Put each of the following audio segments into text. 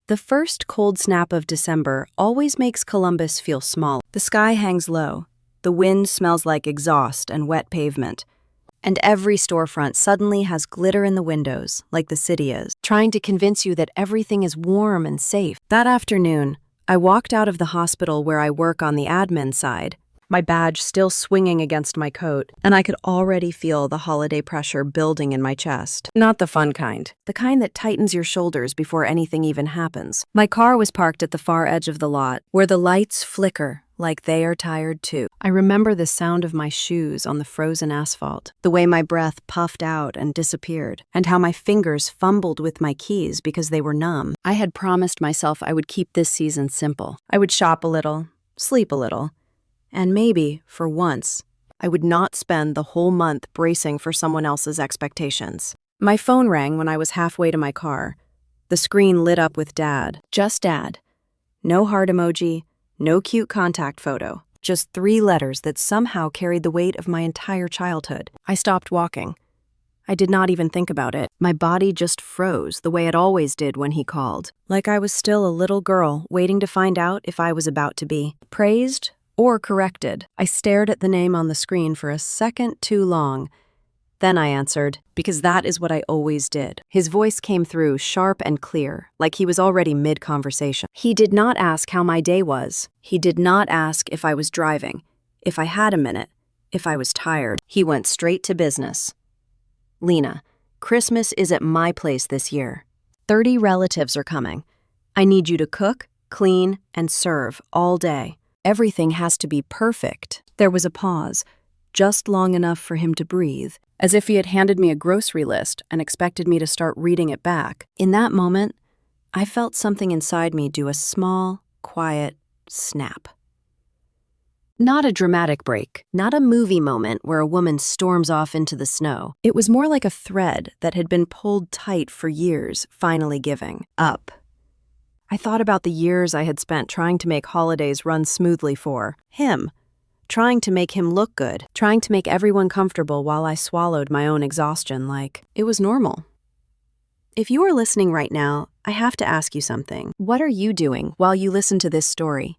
The first cold snap of December always makes Columbus feel small. The sky hangs low, the wind smells like exhaust and wet pavement, and every storefront suddenly has glitter in the windows, like the city is, trying to convince you that everything is warm and safe. That afternoon, I walked out of the hospital where I work on the admin side, my badge still swinging against my coat, and I could already feel the holiday pressure building in my chest. Not the fun kind, the kind that tightens your shoulders before anything even happens. My car was parked at the far edge of the lot, where the lights flicker like they are tired too. I remember the sound of my shoes on the frozen asphalt, the way my breath puffed out and disappeared, and how my fingers fumbled with my keys because they were numb. I had promised myself I would keep this season simple. I would shop a little, sleep a little, and maybe, for once, I would not spend the whole month bracing for someone else's expectations. My phone rang when I was halfway to my car. The screen lit up with Dad. Just Dad. No heart emoji, no cute contact photo. Just 3 letters that somehow carried the weight of my entire childhood. I stopped walking. I did not even think about it. My body just froze the way it always did when he called. Like I was still a little girl waiting to find out if I was about to be praised or corrected. I stared at the name on the screen for a second too long. Then I answered, because that is what I always did. His voice came through sharp and clear, like he was already mid-conversation. He did not ask how my day was. He did not ask if I was driving, if I had a minute, if I was tired. He went straight to business. Lena, Christmas is at my place this year. 30 relatives are coming. I need you to cook, clean, and serve all day. Everything has to be perfect. There was a pause, just long enough for him to breathe, as if he had handed me a grocery list and expected me to start reading it back. In that moment, I felt something inside me do a small, quiet snap. Not a dramatic break, not a movie moment where a woman storms off into the snow. It was more like a thread that had been pulled tight for years, finally giving up. I thought about the years I had spent trying to make holidays run smoothly for him, trying to make him look good, trying to make everyone comfortable while I swallowed my own exhaustion like it was normal. If you are listening right now, I have to ask you something. What are you doing while you listen to this story?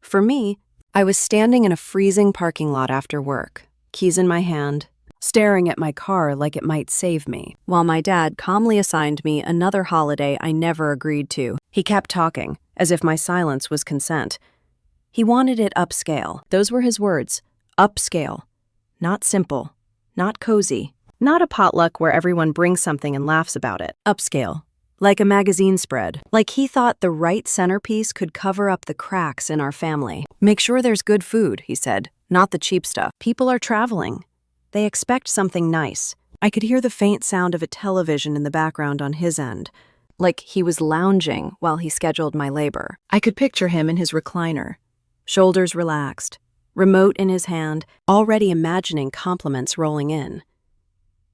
For me, I was standing in a freezing parking lot after work, keys in my hand, staring at my car like it might save me, while my dad calmly assigned me another holiday I never agreed to. He kept talking, as if my silence was consent. He wanted it upscale. Those were his words. Upscale. Not simple. Not cozy. Not a potluck where everyone brings something and laughs about it. Upscale. Like a magazine spread. Like he thought the right centerpiece could cover up the cracks in our family. Make sure there's good food, he said. Not the cheap stuff. People are traveling. They expect something nice. I could hear the faint sound of a television in the background on his end, like he was lounging while he scheduled my labor. I could picture him in his recliner, shoulders relaxed, remote in his hand, already imagining compliments rolling in.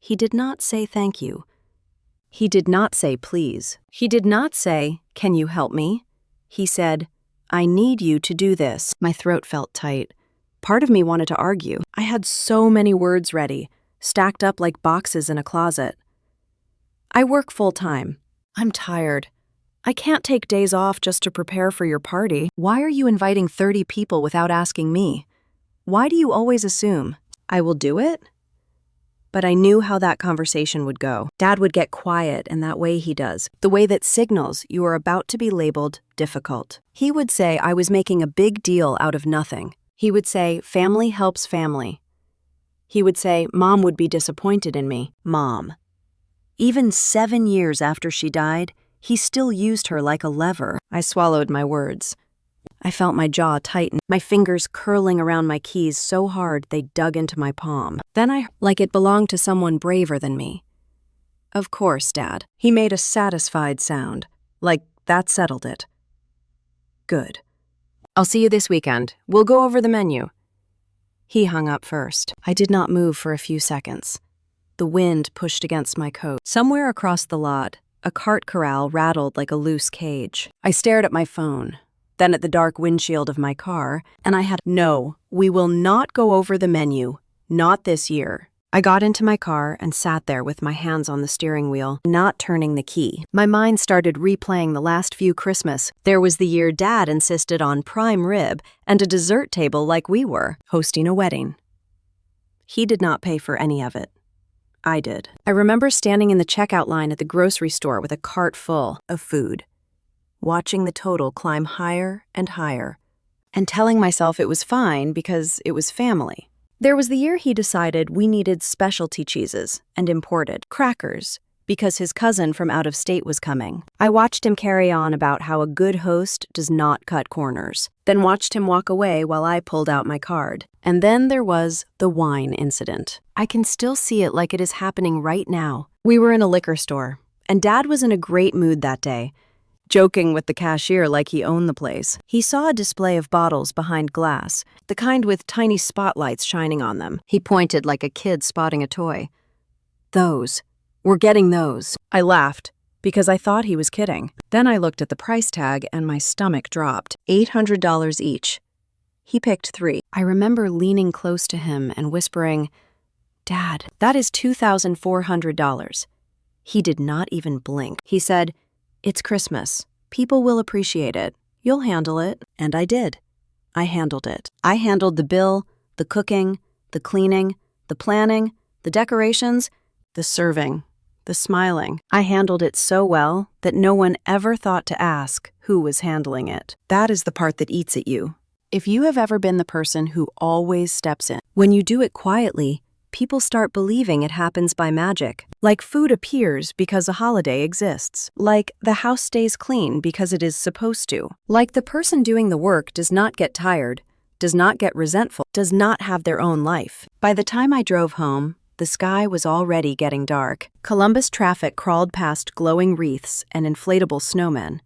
He did not say thank you. He did not say please. He did not say, can you help me? He said, I need you to do this. My throat felt tight. Part of me wanted to argue. I had so many words ready, stacked up like boxes in a closet. I work full-time. I'm tired. I can't take days off just to prepare for your party. Why are you inviting 30 people without asking me? Why do you always assume I will do it? But I knew how that conversation would go. Dad would get quiet in that way he does, the way that signals you are about to be labeled difficult. He would say I was making a big deal out of nothing. He would say, family helps family. He would say, Mom would be disappointed in me. Mom. Even 7 years after she died, he still used her like a lever. I swallowed my words. I felt my jaw tighten, my fingers curling around my keys so hard they dug into my palm. Then like it belonged to someone braver than me. Of course, Dad. He made a satisfied sound, like that settled it. Good. I'll see you this weekend. We'll go over the menu. He hung up first. I did not move for a few seconds. The wind pushed against my coat. Somewhere across the lot, a cart corral rattled like a loose cage. I stared at my phone, then at the dark windshield of my car, and I had, no, we will not go over the menu. Not this year. I got into my car and sat there with my hands on the steering wheel, not turning the key. My mind started replaying the last few Christmas. There was the year Dad insisted on prime rib and a dessert table like we were, hosting a wedding. He did not pay for any of it. I did. I remember standing in the checkout line at the grocery store with a cart full of food, watching the total climb higher and higher, and telling myself it was fine because it was family. There was the year he decided we needed specialty cheeses and imported crackers because his cousin from out of state was coming. I watched him carry on about how a good host does not cut corners, then watched him walk away while I pulled out my card. And then there was the wine incident. I can still see it like it is happening right now. We were in a liquor store, and Dad was in a great mood that day, joking with the cashier like he owned the place. He saw a display of bottles behind glass, the kind with tiny spotlights shining on them. He pointed like a kid spotting a toy. Those. We're getting those. I laughed, because I thought he was kidding. Then I looked at the price tag and my stomach dropped. $800 each. He picked 3. I remember leaning close to him and whispering, "Dad, that is $2,400. He did not even blink. He said, "It's Christmas. People will appreciate it. You'll handle it." And I did. I handled it. I handled the bill, the cooking, the cleaning, the planning, the decorations, the serving, the smiling. I handled it so well that no one ever thought to ask who was handling it. That is the part that eats at you. If you have ever been the person who always steps in, when you do it quietly, people start believing it happens by magic. Like food appears because a holiday exists. Like the house stays clean because it is supposed to. Like the person doing the work does not get tired, does not get resentful, does not have their own life. By the time I drove home, the sky was already getting dark. Columbus traffic crawled past glowing wreaths and inflatable snowmen,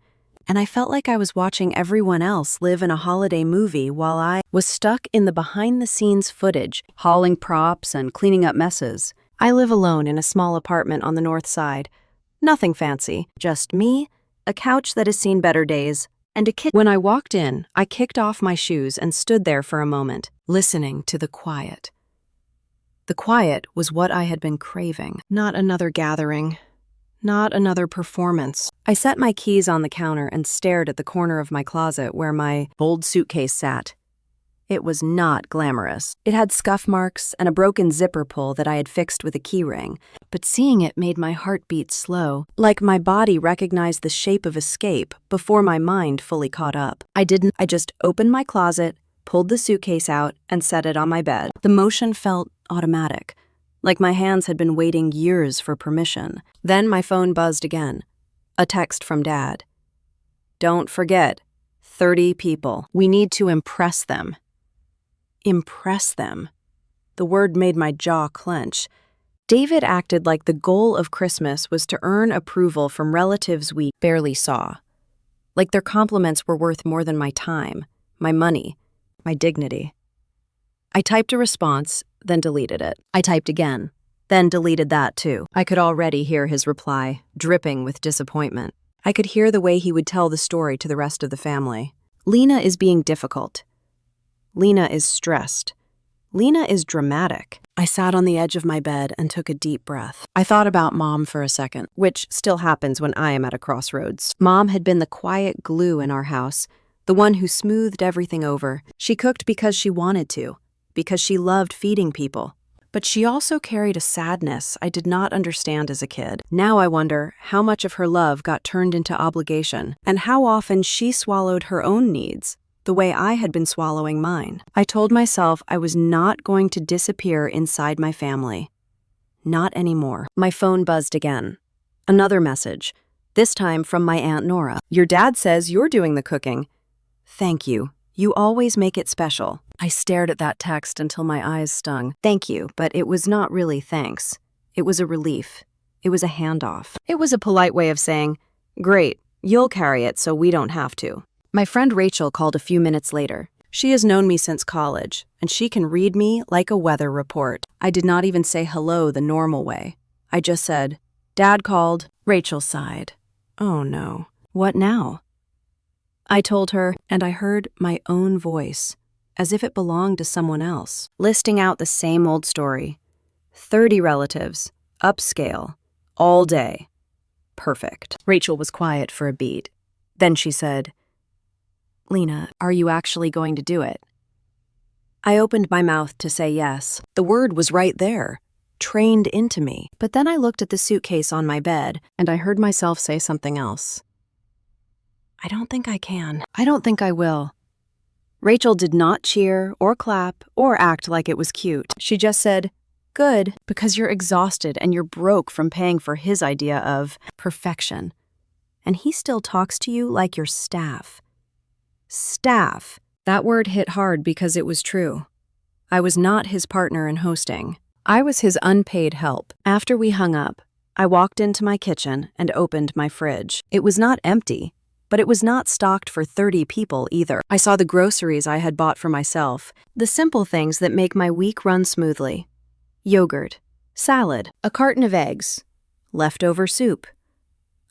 and I felt like I was watching everyone else live in a holiday movie while I was stuck in the behind-the-scenes footage, hauling props and cleaning up messes. I live alone in a small apartment on the north side. Nothing fancy, just me, a couch that has seen better days, and a kitchen. When I walked in, I kicked off my shoes and stood there for a moment, listening to the quiet. The quiet was what I had been craving. Not another gathering. Not another performance. I set my keys on the counter and stared at the corner of my closet where my old suitcase sat. It was not glamorous. It had scuff marks and a broken zipper pull that I had fixed with a key ring, but seeing it made my heart beat slow, like my body recognized the shape of escape before my mind fully caught up. I just opened my closet, pulled the suitcase out, and set it on my bed. The motion felt automatic, like my hands had been waiting years for permission. Then my phone buzzed again. A text from Dad. "Don't forget, 30 people. We need to impress them." Impress them. The word made my jaw clench. David acted like the goal of Christmas was to earn approval from relatives we barely saw. Like their compliments were worth more than my time, my money, my dignity. I typed a response, then deleted it. I typed again, then deleted that too. I could already hear his reply, dripping with disappointment. I could hear the way he would tell the story to the rest of the family. Lena is being difficult. Lena is stressed. Lena is dramatic. I sat on the edge of my bed and took a deep breath. I thought about Mom for a second, which still happens when I am at a crossroads. Mom had been the quiet glue in our house, the one who smoothed everything over. She cooked because she wanted to, because she loved feeding people. But she also carried a sadness I did not understand as a kid. Now I wonder how much of her love got turned into obligation, and how often she swallowed her own needs, the way I had been swallowing mine. I told myself I was not going to disappear inside my family. Not anymore. My phone buzzed again. Another message, this time from my Aunt Nora. "Your dad says you're doing the cooking." "Thank you. You always make it special." I stared at that text until my eyes stung. Thank you, but it was not really thanks. It was a relief. It was a handoff. It was a polite way of saying, "Great, you'll carry it so we don't have to." My friend Rachel called a few minutes later. She has known me since college, and she can read me like a weather report. I did not even say hello the normal way. I just said, "Dad called." Rachel sighed. "Oh no. What now?" I told her, and I heard my own voice, as if it belonged to someone else, listing out the same old story. 30 relatives, upscale, all day. Perfect. Rachel was quiet for a beat. Then she said, "Lena, are you actually going to do it?" I opened my mouth to say yes. The word was right there, trained into me. But then I looked at the suitcase on my bed, and I heard myself say something else. I don't think I can. I don't think I will. Rachel did not cheer or clap or act like it was cute. She just said, "Good, because you're exhausted and you're broke from paying for his idea of perfection. And he still talks to you like your staff." Staff. That word hit hard because it was true. I was not his partner in hosting. I was his unpaid help. After we hung up, I walked into my kitchen and opened my fridge. It was not empty, but it was not stocked for 30 people either. I saw the groceries I had bought for myself, the simple things that make my week run smoothly. Yogurt, salad, a carton of eggs, leftover soup.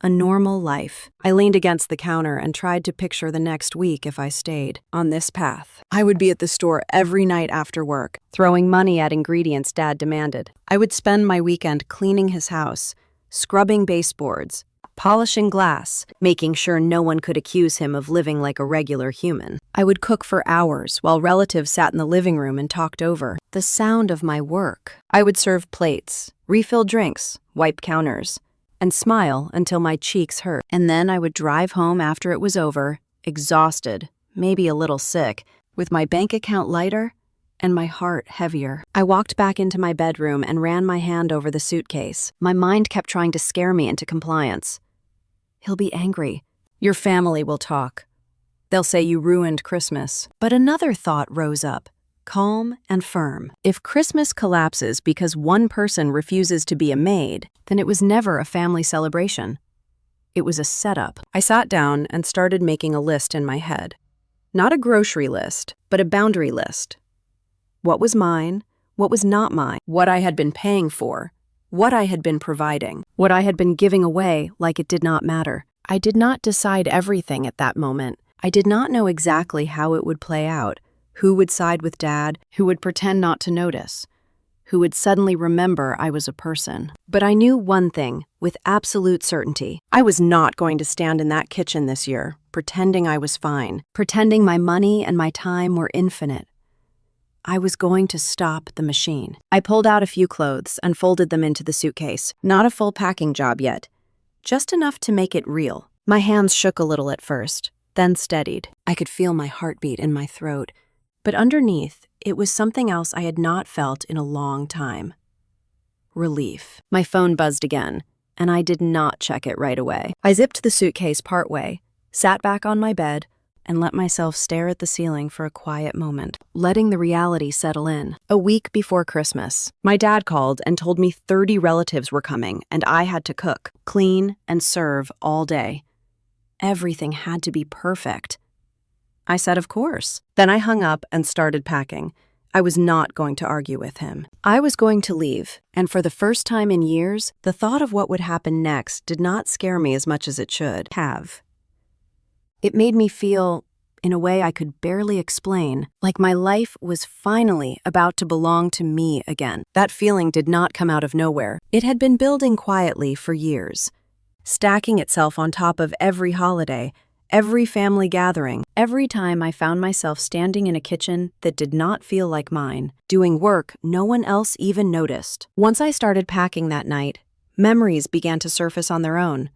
A normal life. I leaned against the counter and tried to picture the next week if I stayed on this path. I would be at the store every night after work, throwing money at ingredients Dad demanded. I would spend my weekend cleaning his house, scrubbing baseboards, polishing glass, making sure no one could accuse him of living like a regular human. I would cook for hours while relatives sat in the living room and talked over the sound of my work. I would serve plates, refill drinks, wipe counters, and smile until my cheeks hurt. And then I would drive home after it was over, exhausted, maybe a little sick, with my bank account lighter and my heart heavier. I walked back into my bedroom and ran my hand over the suitcase. My mind kept trying to scare me into compliance. He'll be angry. Your family will talk. They'll say you ruined Christmas. But another thought rose up, calm and firm. If Christmas collapses because one person refuses to be a maid, then it was never a family celebration. It was a setup. I sat down and started making a list in my head. Not a grocery list, but a boundary list. What was mine? What was not mine? What I had been paying for? What I had been providing? What I had been giving away like it did not matter? I did not decide everything at that moment. I did not know exactly how it would play out. Who would side with Dad? Who would pretend not to notice? Who would suddenly remember I was a person? But I knew one thing with absolute certainty. I was not going to stand in that kitchen this year, pretending I was fine, pretending my money and my time were infinite. I was going to stop the machine. I pulled out a few clothes and folded them into the suitcase. Not a full packing job yet, just enough to make it real. My hands shook a little at first, then steadied. I could feel my heartbeat in my throat. But underneath, it was something else I had not felt in a long time. Relief. My phone buzzed again, and I did not check it right away. I zipped the suitcase partway, sat back on my bed, and let myself stare at the ceiling for a quiet moment, letting the reality settle in. A week before Christmas, my dad called and told me 30 relatives were coming, and I had to cook, clean, and serve all day. Everything had to be perfect. I said, of course. Then I hung up and started packing. I was not going to argue with him. I was going to leave, and for the first time in years, the thought of what would happen next did not scare me as much as it should have. It made me feel, in a way I could barely explain, like my life was finally about to belong to me again. That feeling did not come out of nowhere. It had been building quietly for years, stacking itself on top of every holiday, every family gathering, every time I found myself standing in a kitchen that did not feel like mine, doing work no one else even noticed. Once I started packing that night, memories began to surface on their own.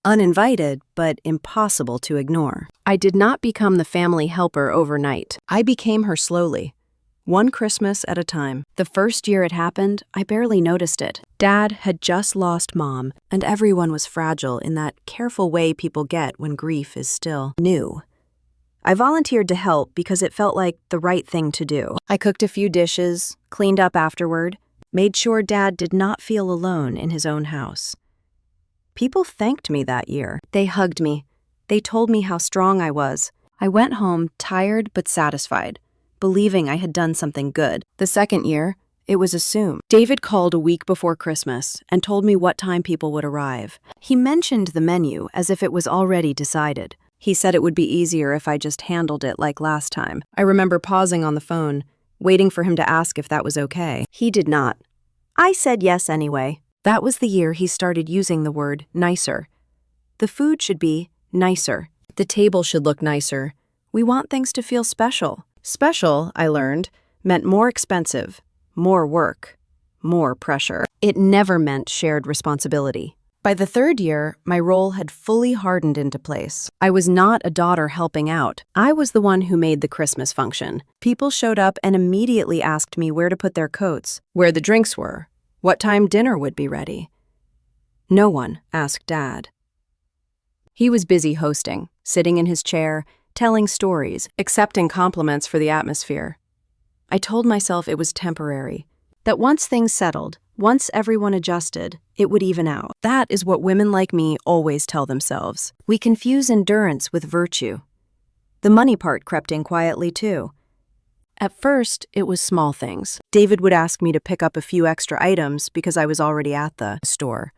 Uninvited, but impossible to ignore. I did not become the family helper overnight. I became her slowly, one Christmas at a time. The first year it happened, I barely noticed it. Dad had just lost Mom, and everyone was fragile in that careful way people get when grief is still new. I volunteered to help because it felt like the right thing to do. I cooked a few dishes, cleaned up afterward, made sure Dad did not feel alone in his own house. People thanked me that year. They hugged me. They told me how strong I was. I went home tired but satisfied, believing I had done something good. The second year, it was assumed. David called a week before Christmas and told me what time people would arrive. He mentioned the menu as if it was already decided. He said it would be easier if I just handled it like last time. I remember pausing on the phone, waiting for him to ask if that was okay. He did not. I said yes anyway. That was the year he started using the word nicer. The food should be nicer. The table should look nicer. We want things to feel special. Special, I learned, meant more expensive, more work, more pressure. It never meant shared responsibility. By the third year, my role had fully hardened into place. I was not a daughter helping out. I was the one who made the Christmas function. People showed up and immediately asked me where to put their coats, where the drinks were, what time dinner would be ready. No one asked Dad. He was busy hosting, sitting in his chair, telling stories, accepting compliments for the atmosphere. I told myself it was temporary, that once things settled, once everyone adjusted, it would even out. That is what women like me always tell themselves. We confuse endurance with virtue. The money part crept in quietly too. At first, it was small things. David would ask me to pick up a few extra items because I was already at the store.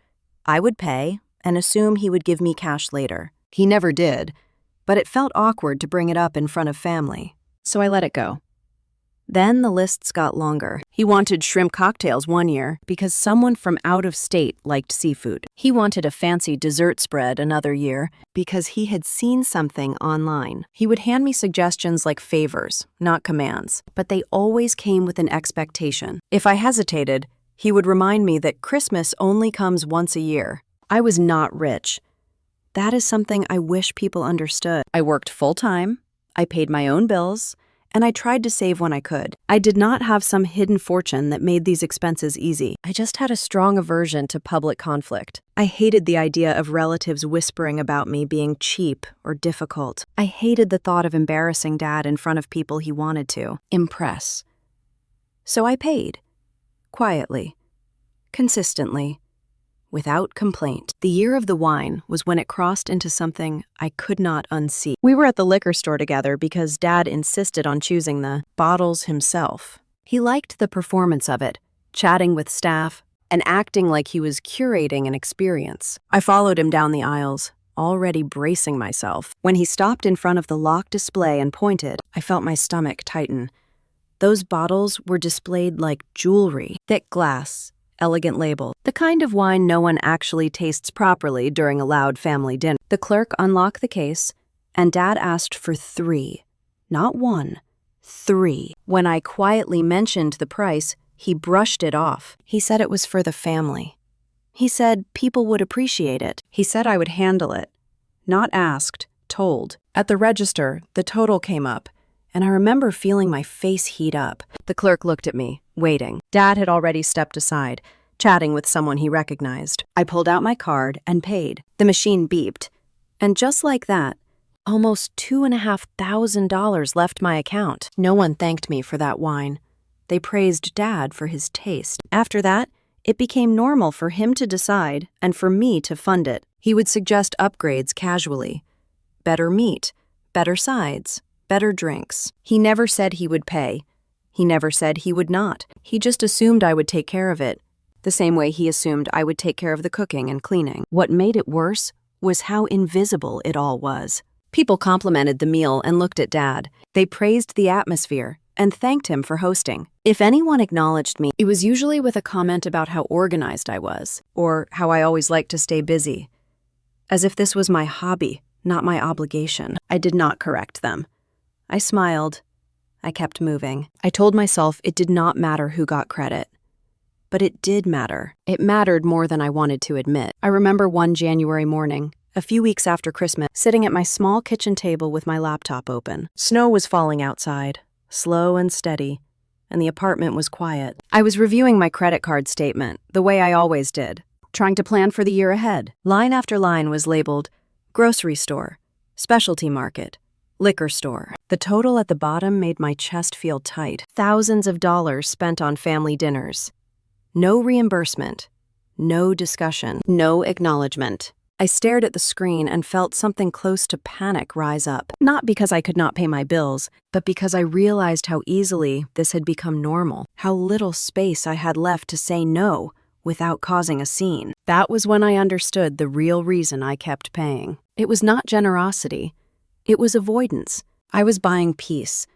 I would pay and assume he would give me cash later. He never did, but it felt awkward to bring it up in front of family, so I let it go. Then the lists got longer. He wanted shrimp cocktails one year because someone from out of state liked seafood. He wanted a fancy dessert spread another year because he had seen something online. He would hand me suggestions like favors, not commands, but they always came with an expectation. If I hesitated, he would remind me that Christmas only comes once a year. I was not rich. That is something I wish people understood. I worked full-time, I paid my own bills, and I tried to save when I could. I did not have some hidden fortune that made these expenses easy. I just had a strong aversion to public conflict. I hated the idea of relatives whispering about me being cheap or difficult. I hated the thought of embarrassing Dad in front of people he wanted to impress. So I paid. Quietly. Consistently. Without complaint. The year of the wine was when it crossed into something I could not unsee. We were at the liquor store together because Dad insisted on choosing the bottles himself. He liked the performance of it, chatting with staff, and acting like he was curating an experience. I followed him down the aisles, already bracing myself. When he stopped in front of the locked display and pointed, I felt my stomach tighten. Those bottles were displayed like jewelry, thick glass, elegant label, the kind of wine no one actually tastes properly during a loud family dinner. The clerk unlocked the case, and Dad asked for 3. Not 1, 3. When I quietly mentioned the price, he brushed it off. He said it was for the family. He said people would appreciate it. He said I would handle it. Not asked, told. At the register, the total came up, and I remember feeling my face heat up. The clerk looked at me, waiting. Dad had already stepped aside, chatting with someone he recognized. I pulled out my card and paid. The machine beeped. And just like that, almost $2,500 left my account. No one thanked me for that wine. They praised Dad for his taste. After that, it became normal for him to decide and for me to fund it. He would suggest upgrades casually. Better meat, better sides, better drinks. He never said he would pay. He never said he would not. He just assumed I would take care of it, the same way he assumed I would take care of the cooking and cleaning. What made it worse was how invisible it all was. People complimented the meal and looked at Dad. They praised the atmosphere and thanked him for hosting. If anyone acknowledged me, it was usually with a comment about how organized I was, or how I always liked to stay busy. As if this was my hobby, not my obligation. I did not correct them. I smiled. I kept moving. I told myself it did not matter who got credit. But it did matter. It mattered more than I wanted to admit. I remember one January morning, a few weeks after Christmas, sitting at my small kitchen table with my laptop open. Snow was falling outside, slow and steady, and the apartment was quiet. I was reviewing my credit card statement, the way I always did, trying to plan for the year ahead. Line after line was labeled grocery store, specialty market, liquor store. The total at the bottom made my chest feel tight. Thousands of dollars spent on family dinners. No reimbursement, no discussion, no acknowledgement. I stared at the screen and felt something close to panic rise up. Not because I could not pay my bills, but because I realized how easily this had become normal, how little space I had left to say no without causing a scene. That was when I understood the real reason I kept paying. It was not generosity. It was avoidance. I was buying peace,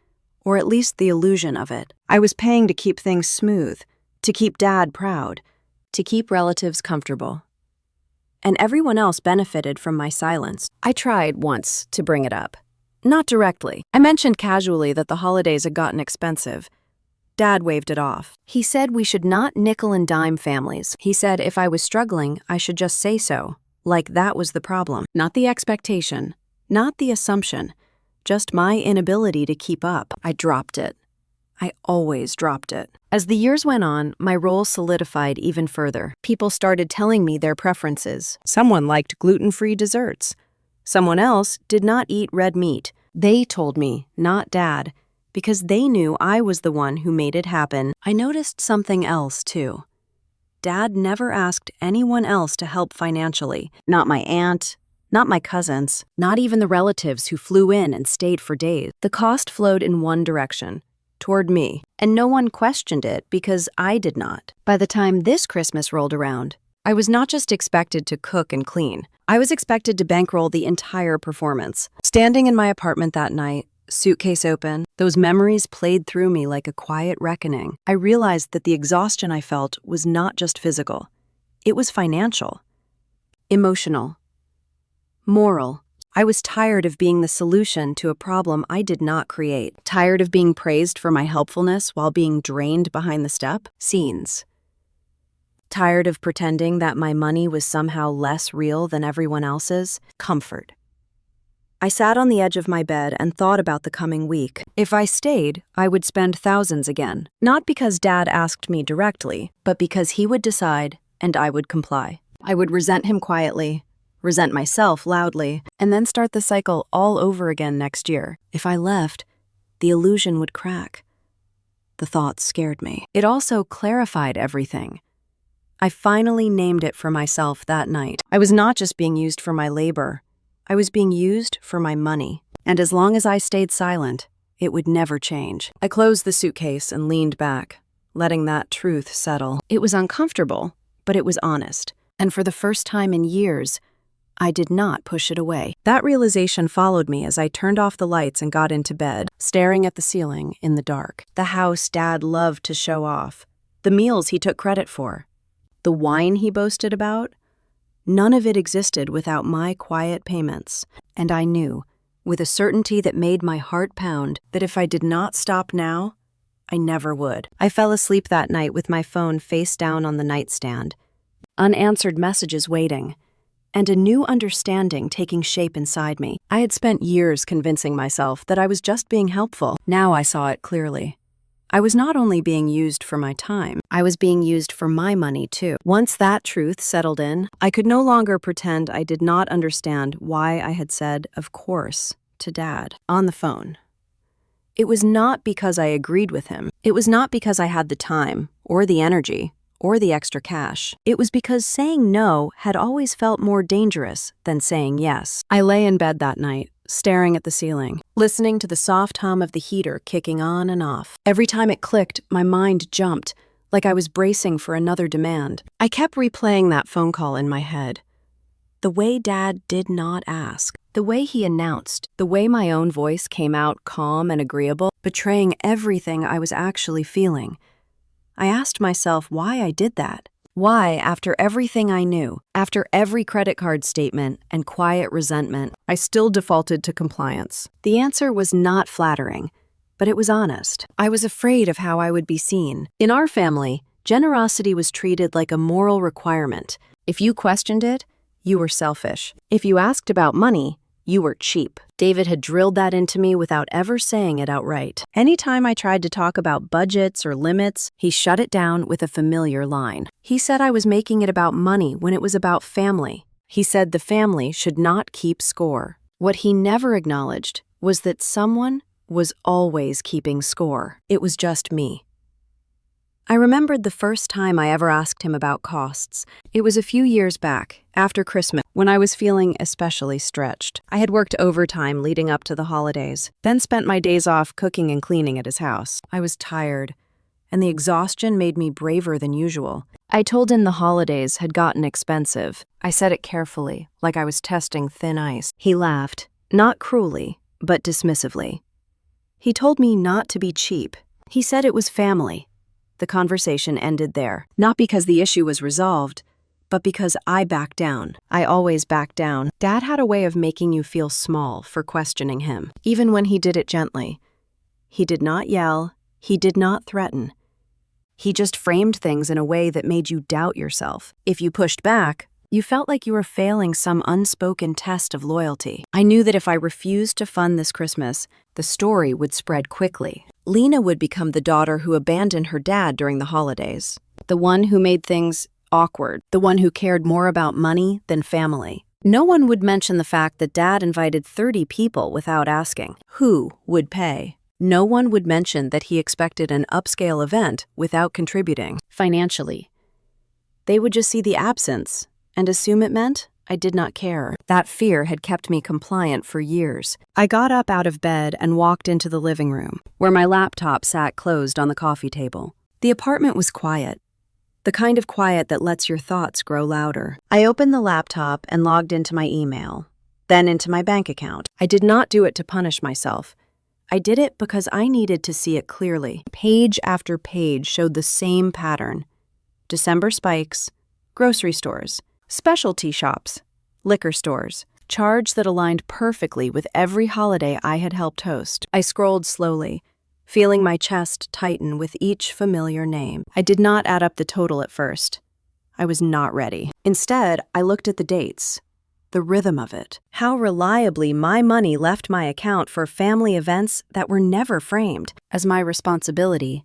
or at least the illusion of it. I was paying to keep things smooth, to keep Dad proud, to keep relatives comfortable. And everyone else benefited from my silence. I tried once to bring it up. Not directly. I mentioned casually that the holidays had gotten expensive. Dad waved it off. He said we should not nickel and dime families. He said if I was struggling, I should just say so, like that was the problem. Not the expectation, not the assumption, just my inability to keep up. I dropped it. I always dropped it. As the years went on, my role solidified even further. People started telling me their preferences. Someone liked gluten-free desserts. Someone else did not eat red meat. They told me, not Dad, because they knew I was the one who made it happen. I noticed something else, too. Dad never asked anyone else to help financially. Not my aunt, not my cousins, not even the relatives who flew in and stayed for days. The cost flowed in one direction, toward me, and no one questioned it because I did not. By the time this Christmas rolled around, I was not just expected to cook and clean. I was expected to bankroll the entire performance. Standing in my apartment that night, suitcase open, those memories played through me like a quiet reckoning. I realized that the exhaustion I felt was not just physical. It was financial, emotional, moral. I was tired of being the solution to a problem I did not create. Tired of being praised for my helpfulness while being drained behind the scenes. Tired of pretending that my money was somehow less real than everyone else's. Comfort. I sat on the edge of my bed and thought about the coming week. If I stayed, I would spend thousands again. Not because Dad asked me directly, but because he would decide and I would comply. I would resent him quietly, resent myself loudly, and then start the cycle all over again next year. If I left, the illusion would crack. The thought scared me. It also clarified everything. I finally named it for myself that night. I was not just being used for my labor. I was being used for my money. And as long as I stayed silent, it would never change. I closed the suitcase and leaned back, letting that truth settle. It was uncomfortable, but it was honest. And for the first time in years, I did not push it away. That realization followed me as I turned off the lights and got into bed, staring at the ceiling in the dark. The house Dad loved to show off. The meals he took credit for. The wine he boasted about. None of it existed without my quiet payments. And I knew, with a certainty that made my heart pound, that if I did not stop now, I never would. I fell asleep that night with my phone face down on the nightstand. Unanswered messages waiting. And a new understanding taking shape inside me. I had spent years convincing myself that I was just being helpful. Now I saw it clearly. I was not only being used for my time, I was being used for my money too. Once that truth settled in, I could no longer pretend I did not understand why I had said, of course, to Dad on the phone. It was not because I agreed with him. It was not because I had the time or the energy or the extra cash. It was because saying no had always felt more dangerous than saying yes. I lay in bed that night, staring at the ceiling, listening to the soft hum of the heater kicking on and off. Every time it clicked, my mind jumped, like I was bracing for another demand. I kept replaying that phone call in my head. The way Dad did not ask, the way he announced, the way my own voice came out calm and agreeable, betraying everything I was actually feeling. I asked myself why I did that. Why, after everything I knew, after every credit card statement and quiet resentment, I still defaulted to compliance? The answer was not flattering, but it was honest. I was afraid of how I would be seen. In our family, generosity was treated like a moral requirement. If you questioned it, you were selfish. If you asked about money, you were cheap. David had drilled that into me without ever saying it outright. Anytime I tried to talk about budgets or limits, he shut it down with a familiar line. He said I was making it about money when it was about family. He said the family should not keep score. What he never acknowledged was that someone was always keeping score. It was just me. I remembered the first time I ever asked him about costs. It was a few years back, after Christmas, when I was feeling especially stretched. I had worked overtime leading up to the holidays, then spent my days off cooking and cleaning at his house. I was tired, and the exhaustion made me braver than usual. I told him the holidays had gotten expensive. I said it carefully, like I was testing thin ice. He laughed, not cruelly, but dismissively. He told me not to be cheap. He said it was family. The conversation ended there. Not because the issue was resolved, but because I backed down. I always backed down. Dad had a way of making you feel small for questioning him, even when he did it gently. He did not yell. He did not threaten. He just framed things in a way that made you doubt yourself. If you pushed back, you felt like you were failing some unspoken test of loyalty. I knew that if I refused to fund this Christmas, the story would spread quickly. Lena would become the daughter who abandoned her dad during the holidays, the one who made things awkward, the one who cared more about money than family. No one would mention the fact that Dad invited 30 people without asking who would pay. No one would mention that he expected an upscale event without contributing financially. They would just see the absence and assume it meant I did not care. That fear had kept me compliant for years. I got up out of bed and walked into the living room, where my laptop sat closed on the coffee table. The apartment was quiet. The kind of quiet that lets your thoughts grow louder. I opened the laptop and logged into my email, then into my bank account. I did not do it to punish myself. I did it because I needed to see it clearly. Page after page showed the same pattern. December spikes, grocery stores, specialty shops, liquor stores, charge that aligned perfectly with every holiday I had helped host. I scrolled slowly, feeling my chest tighten with each familiar name. I did not add up the total at first. I was not ready. Instead, I looked at the dates, the rhythm of it, how reliably my money left my account for family events that were never framed as my responsibility,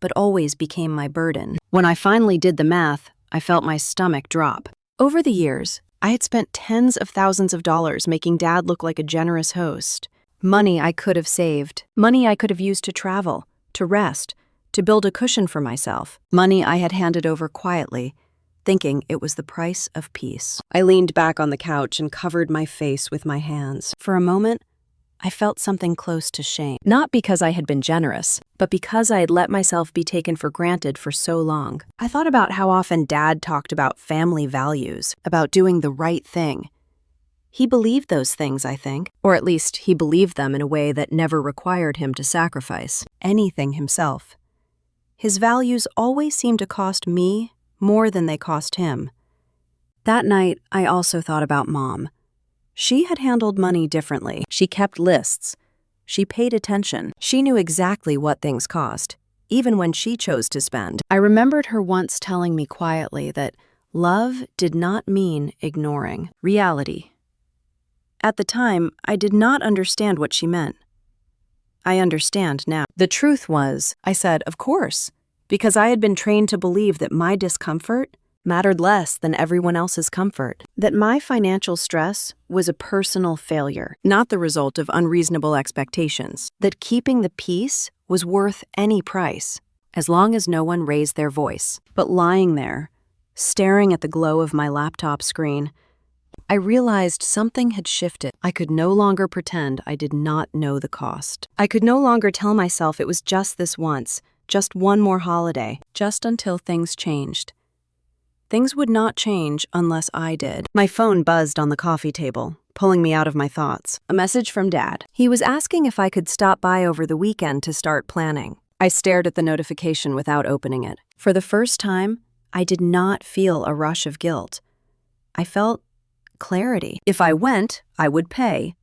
but always became my burden. When I finally did the math, I felt my stomach drop. Over the years, I had spent tens of thousands of dollars making Dad look like a generous host. Money I could have saved, money I could have used to travel, to rest, to build a cushion for myself, money I had handed over quietly, thinking it was the price of peace. I leaned back on the couch and covered my face with my hands. For a moment, I felt something close to shame. Not because I had been generous, but because I had let myself be taken for granted for so long. I thought about how often Dad talked about family values, about doing the right thing. He believed those things, I think, or at least he believed them in a way that never required him to sacrifice anything himself. His values always seemed to cost me more than they cost him. That night, I also thought about Mom. She had handled money differently. She kept lists. She paid attention. She knew exactly what things cost, even when she chose to spend. I remembered her once telling me quietly that love did not mean ignoring reality. At the time, I did not understand what she meant. I understand now. The truth was, I said, of course, because I had been trained to believe that my discomfort mattered less than everyone else's comfort, that my financial stress was a personal failure, not the result of unreasonable expectations, that keeping the peace was worth any price, as long as no one raised their voice. But lying there, staring at the glow of my laptop screen, I realized something had shifted. I could no longer pretend I did not know the cost. I could no longer tell myself it was just this once, just one more holiday, just until things changed. Things would not change unless I did. My phone buzzed on the coffee table, pulling me out of my thoughts. A message from Dad. He was asking if I could stop by over the weekend to start planning. I stared at the notification without opening it. For the first time, I did not feel a rush of guilt. I felt clarity. If I went, I would pay.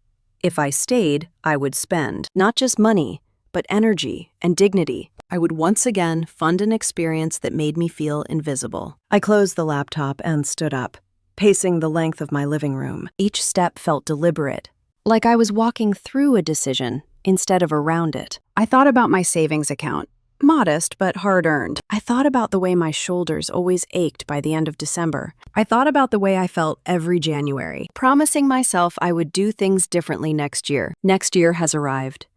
If I stayed, I would spend. Not just money, but energy and dignity. I would once again fund an experience that made me feel invisible. I closed the laptop and stood up, pacing the length of my living room. Each step felt deliberate, like I was walking through a decision instead of around it. I thought about my savings account, modest but hard-earned. I thought about the way my shoulders always ached by the end of December. I thought about the way I felt every January, promising myself I would do things differently next year. Next year has arrived.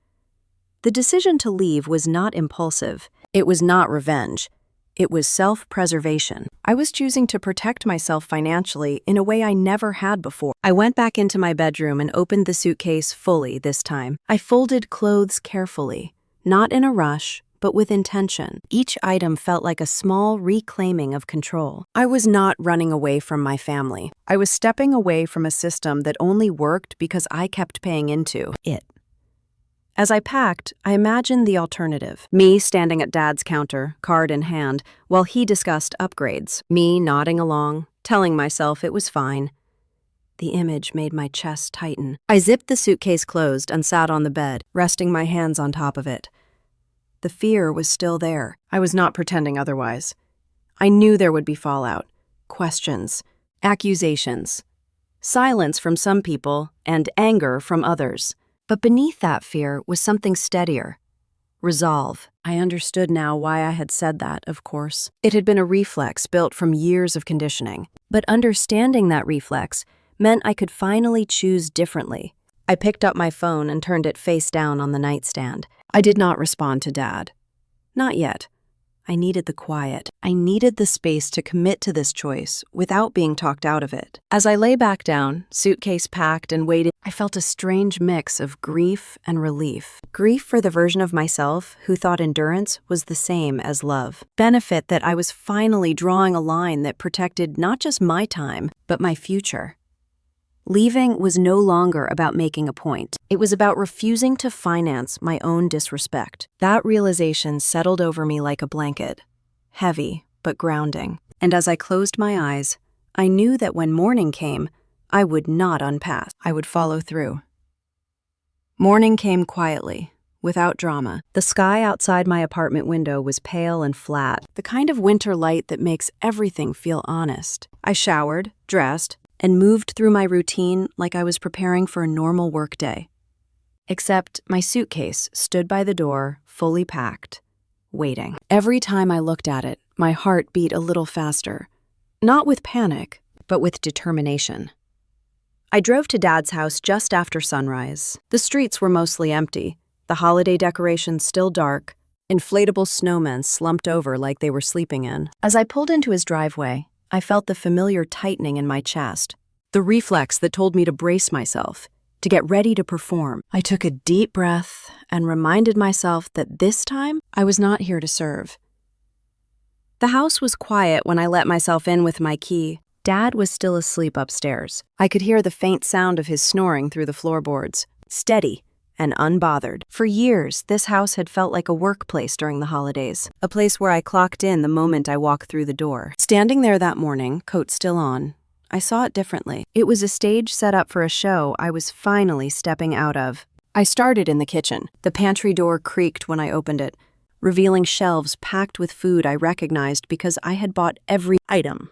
The decision to leave was not impulsive. It was not revenge. It was self-preservation. I was choosing to protect myself financially in a way I never had before. I went back into my bedroom and opened the suitcase fully this time. I folded clothes carefully, not in a rush, but with intention. Each item felt like a small reclaiming of control. I was not running away from my family. I was stepping away from a system that only worked because I kept paying into it. As I packed, I imagined the alternative. Me standing at Dad's counter, card in hand, while he discussed upgrades. Me nodding along, telling myself it was fine. The image made my chest tighten. I zipped the suitcase closed and sat on the bed, resting my hands on top of it. The fear was still there. I was not pretending otherwise. I knew there would be fallout, questions, accusations, silence from some people, and anger from others. But beneath that fear was something steadier. Resolve. I understood now why I had said that, of course. It had been a reflex built from years of conditioning. But understanding that reflex meant I could finally choose differently. I picked up my phone and turned it face down on the nightstand. I did not respond to Dad. Not yet. I needed the quiet. I needed the space to commit to this choice without being talked out of it. As I lay back down, suitcase packed and waited, I felt a strange mix of grief and relief. Grief for the version of myself who thought endurance was the same as love. Benefit that I was finally drawing a line that protected not just my time, but my future. Leaving was no longer about making a point. It was about refusing to finance my own disrespect. That realization settled over me like a blanket, heavy but grounding. And as I closed my eyes, I knew that when morning came, I would not unpass. I would follow through. Morning came quietly, without drama. The sky outside my apartment window was pale and flat, the kind of winter light that makes everything feel honest. I showered, dressed, and moved through my routine like I was preparing for a normal workday. Except my suitcase stood by the door, fully packed, waiting. Every time I looked at it, my heart beat a little faster. Not with panic, but with determination. I drove to Dad's house just after sunrise. The streets were mostly empty, the holiday decorations still dark, inflatable snowmen slumped over like they were sleeping in. As I pulled into his driveway, I felt the familiar tightening in my chest, the reflex that told me to brace myself, to get ready to perform. I took a deep breath and reminded myself that this time I was not here to serve. The house was quiet when I let myself in with my key. Dad was still asleep upstairs. I could hear the faint sound of his snoring through the floorboards, steady and unbothered. For years, this house had felt like a workplace during the holidays, a place where I clocked in the moment I walked through the door. Standing there that morning, coat still on, I saw it differently. It was a stage set up for a show I was finally stepping out of. I started in the kitchen. The pantry door creaked when I opened it, revealing shelves packed with food I recognized because I had bought every item.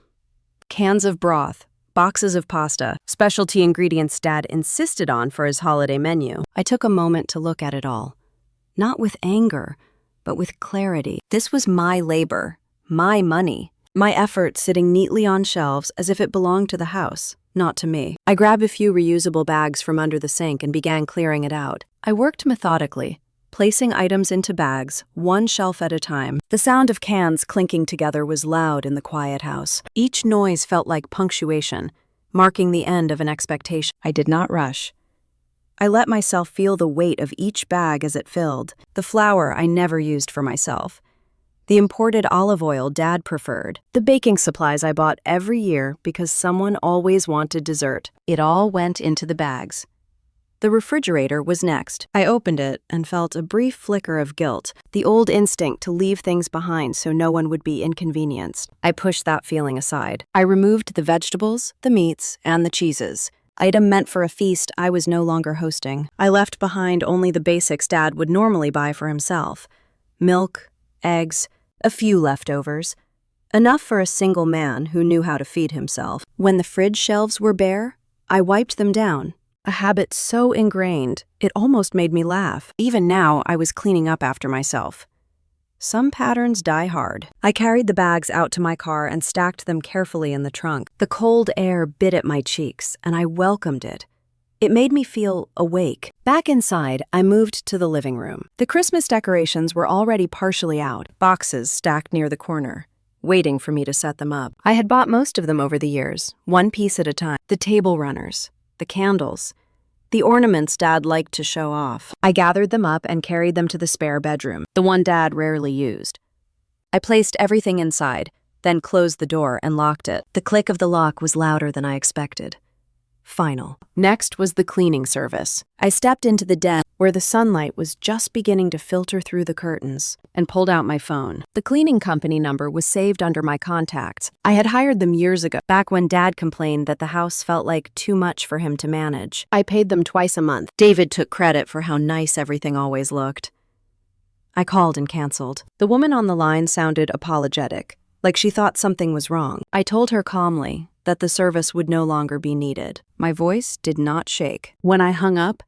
Cans of broth, boxes of pasta, specialty ingredients Dad insisted on for his holiday menu. I took a moment to look at it all. Not with anger, but with clarity. This was my labor, my money, my effort sitting neatly on shelves as if it belonged to the house, not to me. I grabbed a few reusable bags from under the sink and began clearing it out. I worked methodically, placing items into bags, one shelf at a time. The sound of cans clinking together was loud in the quiet house. Each noise felt like punctuation, marking the end of an expectation. I did not rush. I let myself feel the weight of each bag as it filled. The flour I never used for myself. The imported olive oil Dad preferred. The baking supplies I bought every year because someone always wanted dessert. It all went into the bags. The refrigerator was next. I opened it and felt a brief flicker of guilt, the old instinct to leave things behind so no one would be inconvenienced. I pushed that feeling aside. I removed the vegetables, the meats, and the cheeses. Item meant for a feast I was no longer hosting. I left behind only the basics Dad would normally buy for himself. Milk, eggs, a few leftovers. Enough for a single man who knew how to feed himself. When the fridge shelves were bare, I wiped them down. A habit so ingrained, it almost made me laugh. Even now, I was cleaning up after myself. Some patterns die hard. I carried the bags out to my car and stacked them carefully in the trunk. The cold air bit at my cheeks, and I welcomed it. It made me feel awake. Back inside, I moved to the living room. The Christmas decorations were already partially out, boxes stacked near the corner, waiting for me to set them up. I had bought most of them over the years, one piece at a time. The table runners, the candles, the ornaments Dad liked to show off. I gathered them up and carried them to the spare bedroom, the one Dad rarely used. I placed everything inside, then closed the door and locked it. The click of the lock was louder than I expected. Final. Next was the cleaning service. I stepped into the den. where the sunlight was just beginning to filter through the curtains, and pulled out my phone. The cleaning company number was saved under my contacts. I had hired them years ago, back when Dad complained that the house felt like too much for him to manage. I paid them twice a month. David took credit for how nice everything always looked. I called and canceled. The woman on the line sounded apologetic, like she thought something was wrong. I told her calmly that the service would no longer be needed. My voice did not shake. When I hung up,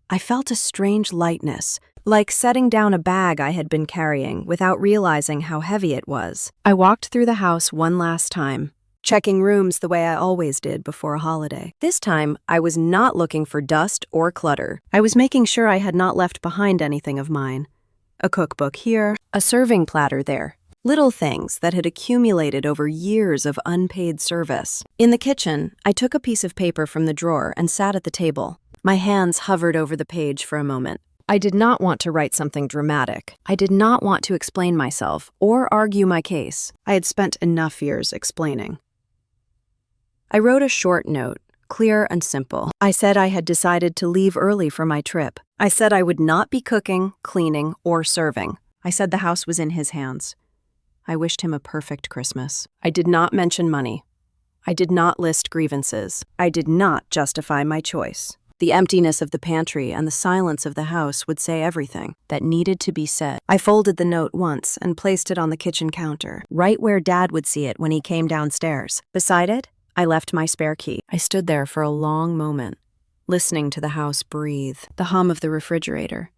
I felt a strange lightness, like setting down a bag I had been carrying without realizing how heavy it was. I walked through the house one last time, checking rooms the way I always did before a holiday. This time, I was not looking for dust or clutter. I was making sure I had not left behind anything of mine. A cookbook here, a serving platter there. Little things that had accumulated over years of unpaid service. In the kitchen, I took a piece of paper from the drawer and sat at the table. My hands hovered over the page for a moment. I did not want to write something dramatic. I did not want to explain myself or argue my case. I had spent enough years explaining. I wrote a short note, clear and simple. I said I had decided to leave early for my trip. I said I would not be cooking, cleaning, or serving. I said the house was in his hands. I wished him a perfect Christmas. I did not mention money. I did not list grievances. I did not justify my choice. The emptiness of the pantry and the silence of the house would say everything that needed to be said. I folded the note once and placed it on the kitchen counter, right where Dad would see it when he came downstairs. Beside it, I left my spare key. I stood there for a long moment, listening to the house breathe, the hum of the refrigerator,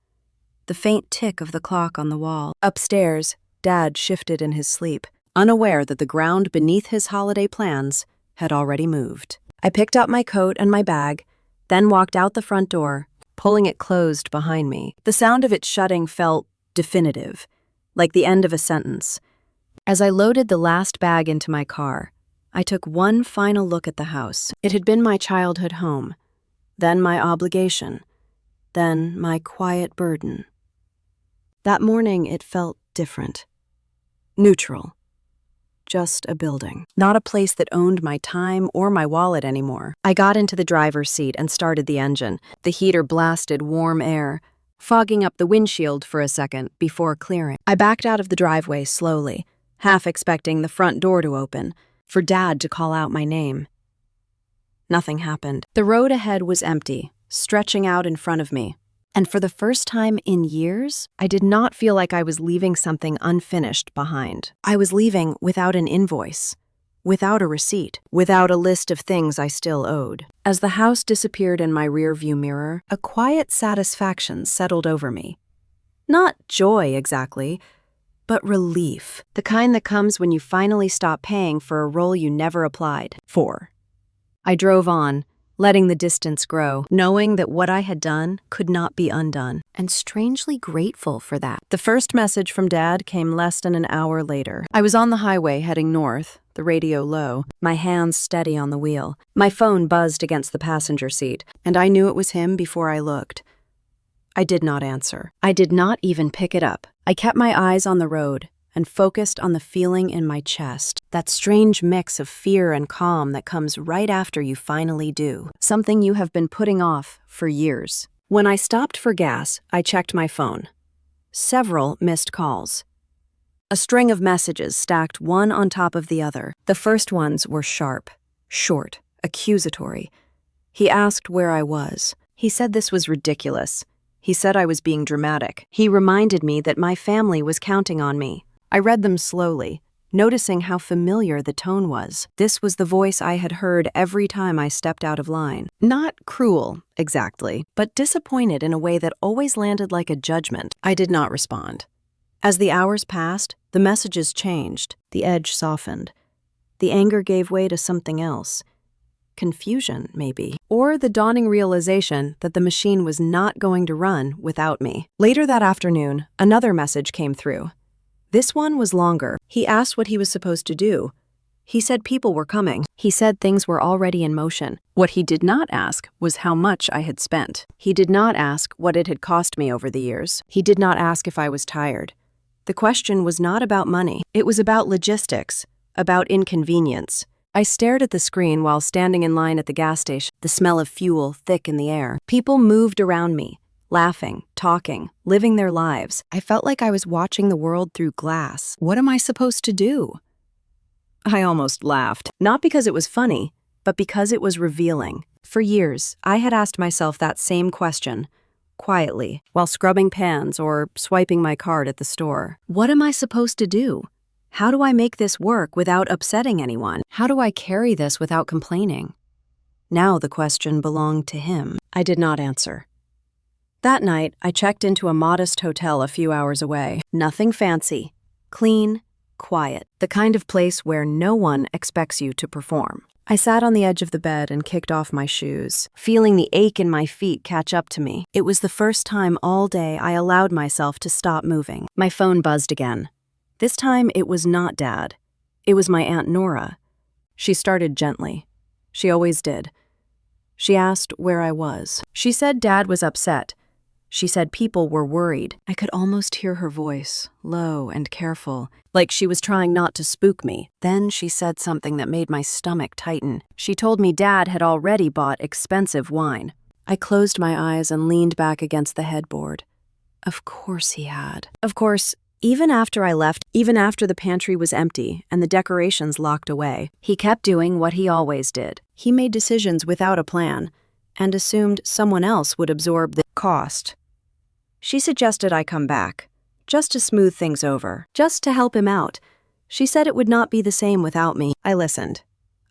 the faint tick of the clock on the wall. Upstairs, Dad shifted in his sleep, unaware that the ground beneath his holiday plans had already moved. I picked up my coat and my bag, then walked out the front door, pulling it closed behind me. The sound of it shutting felt definitive, like the end of a sentence. As I loaded the last bag into my car, I took one final look at the house. It had been my childhood home, then my obligation, then my quiet burden. That morning it felt different. Neutral. Just a building. Not a place that owned my time or my wallet anymore. I got into the driver's seat and started the engine. The heater blasted warm air, fogging up the windshield for a second before clearing. I backed out of the driveway slowly, half expecting the front door to open, for Dad to call out my name. Nothing happened. The road ahead was empty, stretching out in front of me. And for the first time in years, I did not feel like I was leaving something unfinished behind. I was leaving without an invoice, without a receipt, without a list of things I still owed. As the house disappeared in my rearview mirror, a quiet satisfaction settled over me. Not joy exactly, but relief. The kind that comes when you finally stop paying for a role you never applied for. I drove on, letting the distance grow, knowing that what I had done could not be undone, and strangely grateful for that. The first message from Dad came less than an hour later. I was on the highway heading north, the radio low, my hands steady on the wheel. My phone buzzed against the passenger seat, and I knew it was him before I looked. I did not answer. I did not even pick it up. I kept my eyes on the road and focused on the feeling in my chest, that strange mix of fear and calm that comes right after you finally do, something you have been putting off for years. When I stopped for gas, I checked my phone. Several missed calls. A string of messages stacked one on top of the other. The first ones were sharp, short, accusatory. He asked where I was. He said this was ridiculous. He said I was being dramatic. He reminded me that my family was counting on me. I read them slowly, noticing how familiar the tone was. This was the voice I had heard every time I stepped out of line. Not cruel, exactly, but disappointed in a way that always landed like a judgment. I did not respond. As the hours passed, the messages changed. The edge softened. The anger gave way to something else. Confusion, maybe. Or the dawning realization that the machine was not going to run without me. Later that afternoon, another message came through. This one was longer. He asked what he was supposed to do. He said people were coming. He said things were already in motion. What he did not ask was how much I had spent. He did not ask what it had cost me over the years. He did not ask if I was tired. The question was not about money. It was about logistics, about inconvenience. I stared at the screen while standing in line at the gas station, the smell of fuel thick in the air. People moved around me, laughing, talking, living their lives. I felt like I was watching the world through glass. What am I supposed to do? I almost laughed, not because it was funny, but because it was revealing. For years, I had asked myself that same question, quietly, while scrubbing pans or swiping my card at the store. What am I supposed to do? How do I make this work without upsetting anyone? How do I carry this without complaining? Now the question belonged to him. I did not answer. That night, I checked into a modest hotel a few hours away. Nothing fancy. Clean, quiet. The kind of place where no one expects you to perform. I sat on the edge of the bed and kicked off my shoes, feeling the ache in my feet catch up to me. It was the first time all day I allowed myself to stop moving. My phone buzzed again. This time it was not Dad. It was my Aunt Nora. She started gently. She always did. She asked where I was. She said Dad was upset. She said people were worried. I could almost hear her voice, low and careful, like she was trying not to spook me. Then she said something that made my stomach tighten. She told me Dad had already bought expensive wine. I closed my eyes and leaned back against the headboard. Of course he had. Of course, even after I left, even after the pantry was empty and the decorations locked away, he kept doing what he always did. He made decisions without a plan and assumed someone else would absorb the cost. She suggested I come back, just to smooth things over, just to help him out. She said it would not be the same without me. I listened.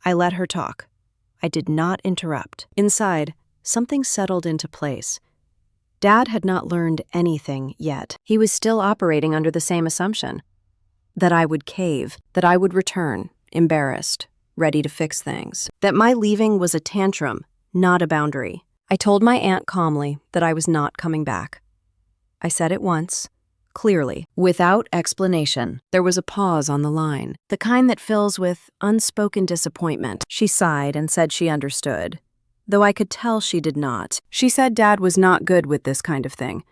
I let her talk. I did not interrupt. Inside, something settled into place. Dad had not learned anything yet. He was still operating under the same assumption. That I would cave, that I would return, embarrassed, ready to fix things. That my leaving was a tantrum, not a boundary. I told my aunt calmly that I was not coming back. I said it once, clearly, without explanation. There was a pause on the line, the kind that fills with unspoken disappointment. She sighed and said she understood, though I could tell she did not. She said Dad was not good with this kind of thing.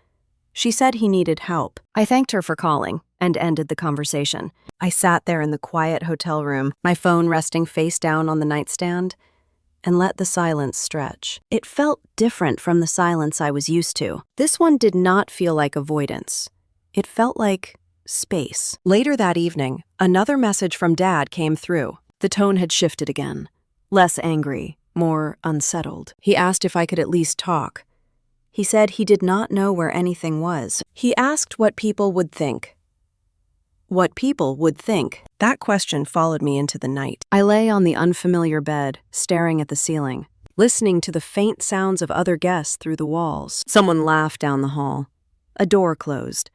She said he needed help. I thanked her for calling and ended the conversation. I sat there in the quiet hotel room, my phone resting face down on the nightstand, and let the silence stretch. It felt different from the silence I was used to. This one did not feel like avoidance. It felt like space. Later that evening, another message from Dad came through. The tone had shifted again. Less angry, more unsettled. He asked if I could at least talk. He said he did not know where anything was. He asked what people would think. What people would think. That question followed me into the night. I lay on the unfamiliar bed, staring at the ceiling, listening to the faint sounds of other guests through the walls. Someone laughed down the hall. A door closed.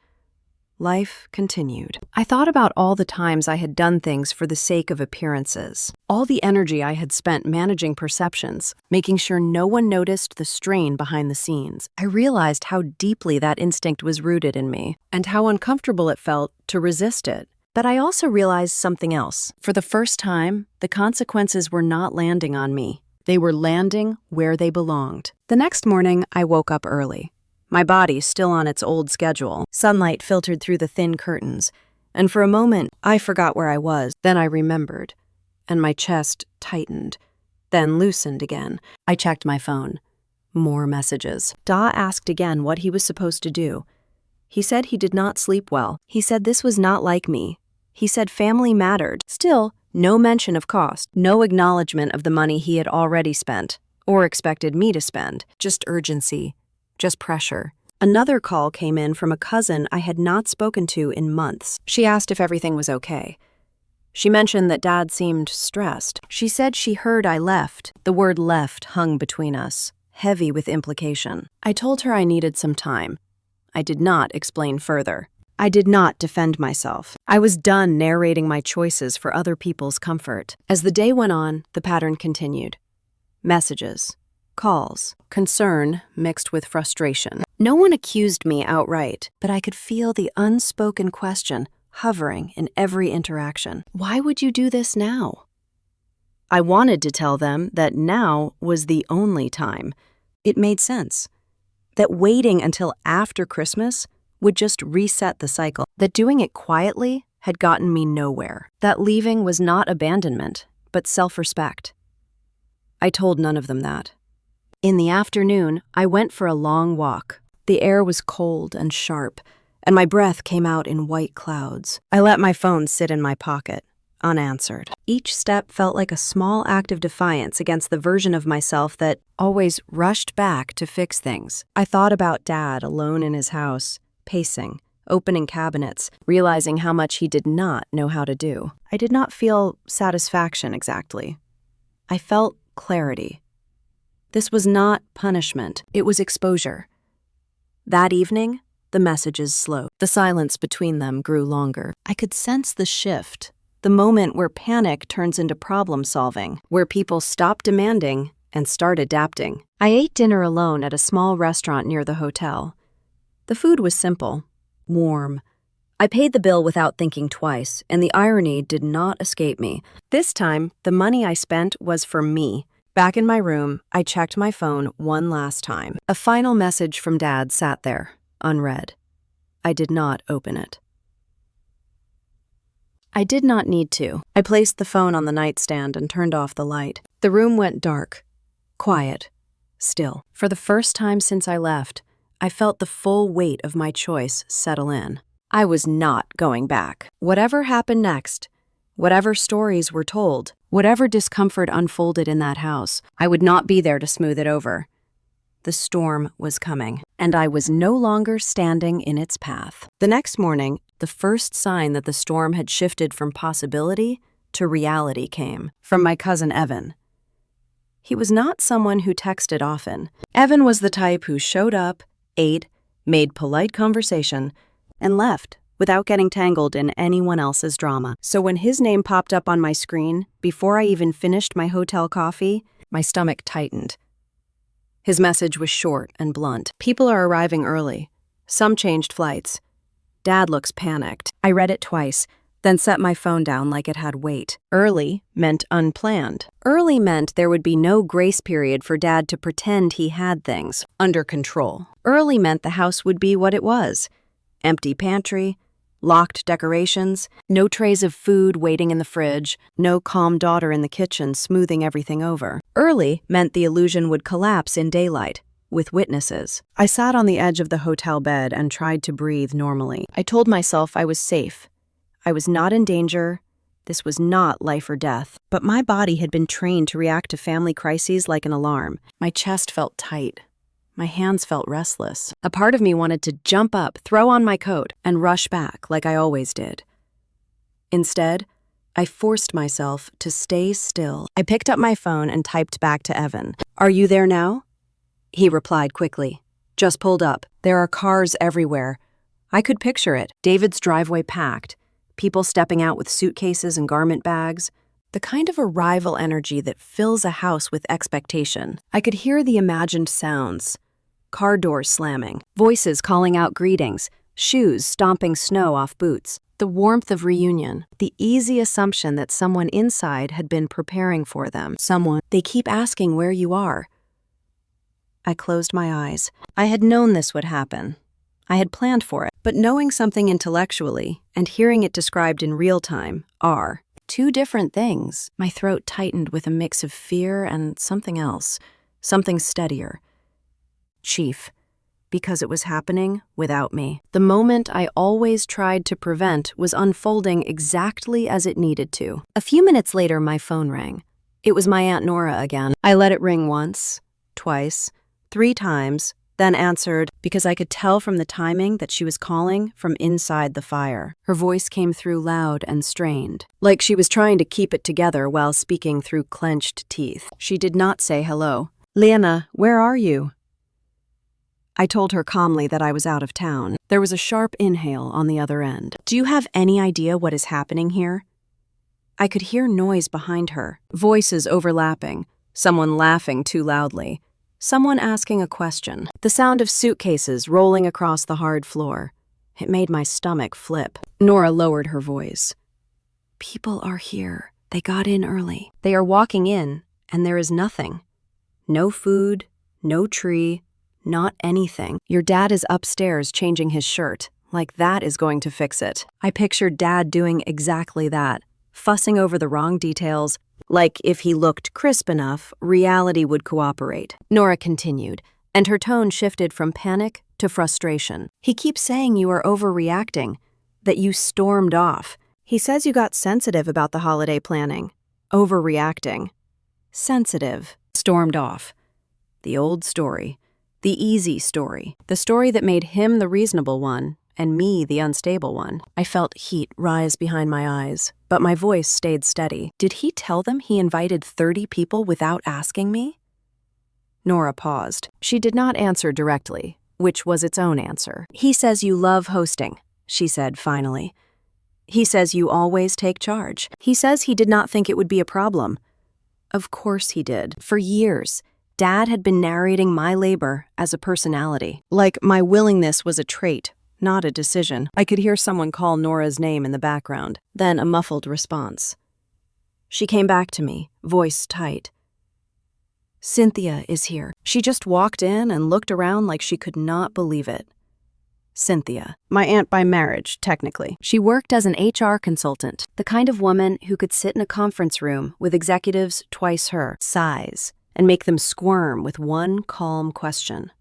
Life continued. I thought about all the times I had done things for the sake of appearances, all the energy I had spent managing perceptions, making sure no one noticed the strain behind the scenes. I realized how deeply that instinct was rooted in me, and how uncomfortable it felt to resist it. But I also realized something else. For the first time, the consequences were not landing on me. They were landing where they belonged. The next morning, I woke up early. My body still on its old schedule. Sunlight filtered through the thin curtains, and for a moment, I forgot where I was. Then I remembered, and my chest tightened, then loosened again. I checked my phone. More messages. Da asked again what he was supposed to do. He said he did not sleep well. He said this was not like me. He said family mattered. Still, no mention of cost, no acknowledgement of the money he had already spent, or expected me to spend. Just urgency. Just pressure. Another call came in from a cousin I had not spoken to in months. She asked if everything was okay. She mentioned that Dad seemed stressed. She said she heard I left. The word left hung between us, heavy with implication. I told her I needed some time. I did not explain further. I did not defend myself. I was done narrating my choices for other people's comfort. As the day went on, the pattern continued. Messages. Calls, concern mixed with frustration. No one accused me outright, but I could feel the unspoken question hovering in every interaction. Why would you do this now? I wanted to tell them that now was the only time. It made sense. That waiting until after Christmas would just reset the cycle. That doing it quietly had gotten me nowhere. That leaving was not abandonment, but self-respect. I told none of them that. In the afternoon, I went for a long walk. The air was cold and sharp, and my breath came out in white clouds. I let my phone sit in my pocket, unanswered. Each step felt like a small act of defiance against the version of myself that always rushed back to fix things. I thought about Dad alone in his house, pacing, opening cabinets, realizing how much he did not know how to do. I did not feel satisfaction exactly. I felt clarity. This was not punishment, it was exposure. That evening, the messages slowed. The silence between them grew longer. I could sense the shift, the moment where panic turns into problem solving, where people stop demanding and start adapting. I ate dinner alone at a small restaurant near the hotel. The food was simple, warm. I paid the bill without thinking twice, and the irony did not escape me. This time, the money I spent was for me. Back in my room, I checked my phone one last time. A final message from Dad sat there, unread. I did not open it. I did not need to. I placed the phone on the nightstand and turned off the light. The room went dark, quiet, still. For the first time since I left, I felt the full weight of my choice settle in. I was not going back. Whatever happened next, whatever stories were told, whatever discomfort unfolded in that house, I would not be there to smooth it over. The storm was coming, and I was no longer standing in its path. The next morning, the first sign that the storm had shifted from possibility to reality came from my cousin Evan. He was not someone who texted often. Evan was the type who showed up, ate, made polite conversation, and left without getting tangled in anyone else's drama. So when his name popped up on my screen, before I even finished my hotel coffee, my stomach tightened. His message was short and blunt. People are arriving early. Some changed flights. Dad looks panicked. I read it twice, then set my phone down like it had weight. Early meant unplanned. Early meant there would be no grace period for Dad to pretend he had things under control. Early meant the house would be what it was. Empty pantry, locked decorations, no trays of food waiting in the fridge, no calm daughter in the kitchen smoothing everything over. Early meant the illusion would collapse in daylight, with witnesses. I sat on the edge of the hotel bed and tried to breathe normally. I told myself I was safe. I was not in danger. This was not life or death. But my body had been trained to react to family crises like an alarm. My chest felt tight. My hands felt restless. A part of me wanted to jump up, throw on my coat, and rush back like I always did. Instead, I forced myself to stay still. I picked up my phone and typed back to Evan. "Are you there now?" He replied quickly. "Just pulled up. There are cars everywhere." I could picture it. David's driveway packed. People stepping out with suitcases and garment bags. The kind of arrival energy that fills a house with expectation. I could hear the imagined sounds. Car doors slamming, voices calling out greetings, shoes stomping snow off boots. The warmth of reunion, the easy assumption that someone inside had been preparing for them. Someone. They keep asking where you are. I closed my eyes. I had known this would happen. I had planned for it. But knowing something intellectually and hearing it described in real time are two different things. My throat tightened with a mix of fear and something else, something steadier. Chief, because it was happening without me. The moment I always tried to prevent was unfolding exactly as it needed to. A few minutes later, my phone rang. It was my Aunt Nora again. I let it ring once, twice, 3 times, then answered because I could tell from the timing that she was calling from inside the fire. Her voice came through loud and strained, like she was trying to keep it together while speaking through clenched teeth. She did not say hello. "Lena, where are you?" I told her calmly that I was out of town. There was a sharp inhale on the other end. "Do you have any idea what is happening here?" I could hear noise behind her, voices overlapping, someone laughing too loudly, someone asking a question, the sound of suitcases rolling across the hard floor. It made my stomach flip. Nora lowered her voice. "People are here. They got in early. They are walking in, and there is nothing. No food, no tree, not anything. Your dad is upstairs changing his shirt, like that is going to fix it." I pictured Dad doing exactly that, fussing over the wrong details, like if he looked crisp enough, reality would cooperate. Nora continued, and her tone shifted from panic to frustration. He keeps saying you are overreacting, that you stormed off. He says you got sensitive about the holiday planning. Overreacting. Sensitive. Stormed off. The old story. The easy story. The story that made him the reasonable one and me the unstable one. I felt heat rise behind my eyes, but my voice stayed steady. Did he tell them he invited 30 people without asking me? Nora paused. She did not answer directly, which was its own answer. He says you love hosting, she said finally. He says you always take charge. He says he did not think it would be a problem. Of course he did. For years, Dad had been narrating my labor as a personality, like my willingness was a trait, not a decision. I could hear someone call Nora's name in the background, then a muffled response. She came back to me, voice tight. Cynthia is here. She just walked in and looked around like she could not believe it. Cynthia, my aunt by marriage, technically. She worked as an HR consultant, the kind of woman who could sit in a conference room with executives twice her size and make them squirm with one calm question.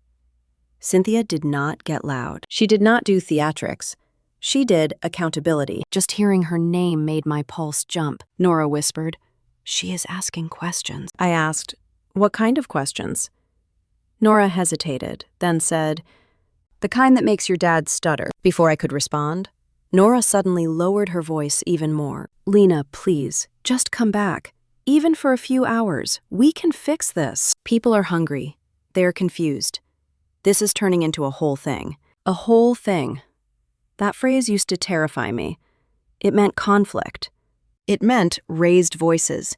Cynthia did not get loud. She did not do theatrics. She did accountability. Just hearing her name made my pulse jump. Nora whispered, "She is asking questions." I asked, "What kind of questions?" Nora hesitated, then said, "The kind that makes your dad stutter." Before I could respond, Nora suddenly lowered her voice even more. "Lena, please, just come back. Even for a few hours. We can fix this. People are hungry. They're confused. This is turning into a whole thing. A whole thing." That phrase used to terrify me. It meant conflict. It meant raised voices.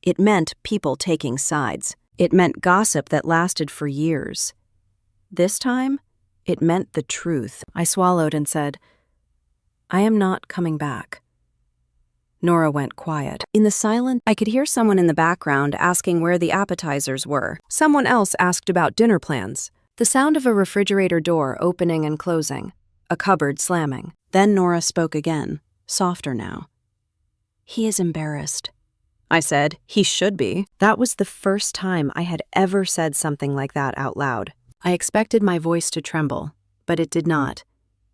It meant people taking sides. It meant gossip that lasted for years. This time, it meant the truth. I swallowed and said, "I am not coming back." Nora went quiet. In the silence, I could hear someone in the background asking where the appetizers were. Someone else asked about dinner plans. The sound of a refrigerator door opening and closing, a cupboard slamming. Then Nora spoke again, softer now. "He is embarrassed." I said, "He should be." That was the first time I had ever said something like that out loud. I expected my voice to tremble, but it did not.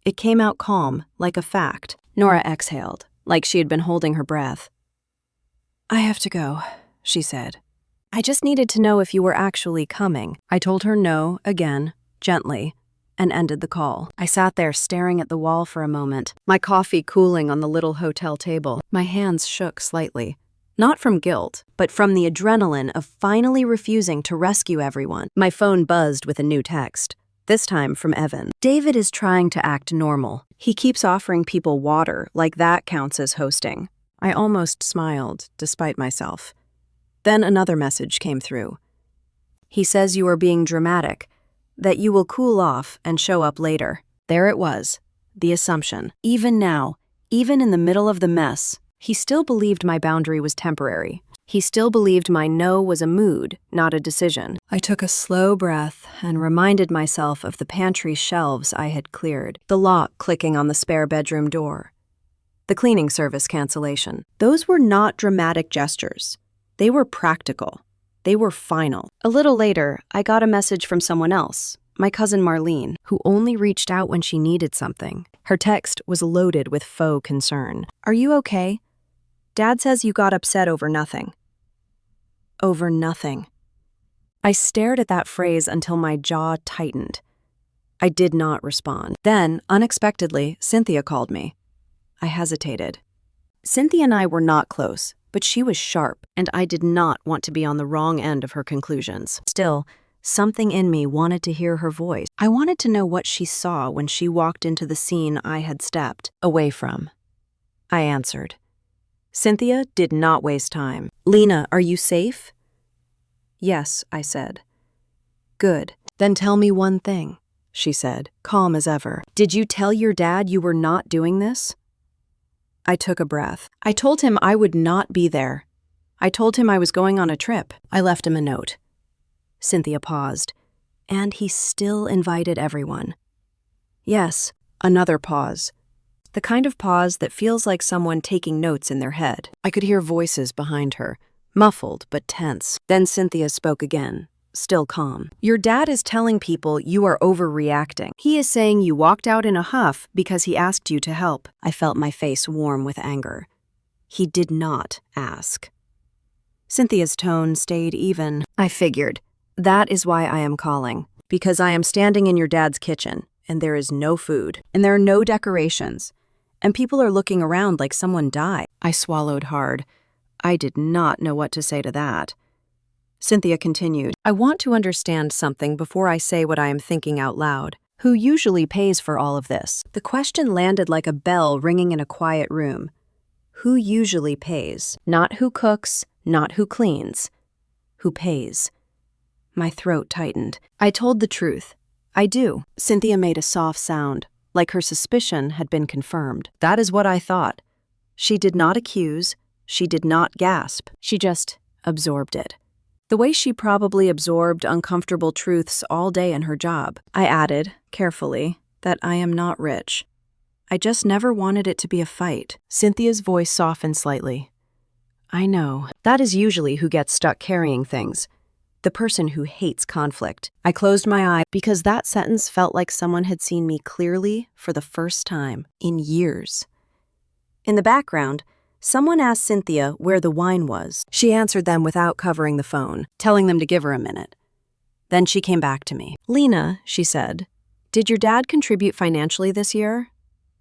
It came out calm, like a fact. Nora exhaled, like she had been holding her breath. "I have to go," she said. "I just needed to know if you were actually coming." I told her no, again, gently, and ended the call. I sat there staring at the wall for a moment, my coffee cooling on the little hotel table. My hands shook slightly. Not from guilt, but from the adrenaline of finally refusing to rescue everyone. My phone buzzed with a new text, this time from Evan. "David is trying to act normal. He keeps offering people water, like that counts as hosting." I almost smiled, despite myself. Then another message came through. "He says you are being dramatic, that you will cool off and show up later." There it was, the assumption. Even now, even in the middle of the mess, he still believed my boundary was temporary. He still believed my no was a mood, not a decision. I took a slow breath and reminded myself of the pantry shelves I had cleared, the lock clicking on the spare bedroom door, the cleaning service cancellation. Those were not dramatic gestures. They were practical. They were final. A little later, I got a message from someone else, my cousin Marlene, who only reached out when she needed something. Her text was loaded with faux concern. "Are you okay? Dad says you got upset over nothing." Over nothing. I stared at that phrase until my jaw tightened. I did not respond. Then, unexpectedly, Cynthia called me. I hesitated. Cynthia and I were not close, but she was sharp, and I did not want to be on the wrong end of her conclusions. Still, something in me wanted to hear her voice. I wanted to know what she saw when she walked into the scene I had stepped away from. I answered. Cynthia did not waste time. "Lena, are you safe?" "Yes," I said. "Good. Then tell me one thing," she said, calm as ever. "Did you tell your dad you were not doing this?" I took a breath. I told him I would not be there. I told him I was going on a trip. I left him a note. Cynthia paused. "And he still invited everyone." Yes, another pause. The kind of pause that feels like someone taking notes in their head. I could hear voices behind her, muffled but tense. Then Cynthia spoke again, still calm. Your dad is telling people you are overreacting. He is saying you walked out in a huff because he asked you to help. I felt my face warm with anger. He did not ask. Cynthia's tone stayed even. I figured, that is why I am calling. Because I am standing in your dad's kitchen, and there is no food, and there are no decorations, and people are looking around like someone died. I swallowed hard. I did not know what to say to that. Cynthia continued, I want to understand something before I say what I am thinking out loud. Who usually pays for all of this? The question landed like a bell ringing in a quiet room. Who usually pays? Not who cooks, not who cleans. Who pays? My throat tightened. I told the truth. I do. Cynthia made a soft sound, like her suspicion had been confirmed. That is what I thought. She did not accuse. She did not gasp. She just absorbed it. The way she probably absorbed uncomfortable truths all day in her job. I added, carefully, that I am not rich. I just never wanted it to be a fight. Cynthia's voice softened slightly. I know. That is usually who gets stuck carrying things. The person who hates conflict. I closed my eye because that sentence felt like someone had seen me clearly for the first time in years. In the background, someone asked Cynthia where the wine was. She answered them without covering the phone, telling them to give her a minute. Then she came back to me. Lena, she said, did your dad contribute financially this year?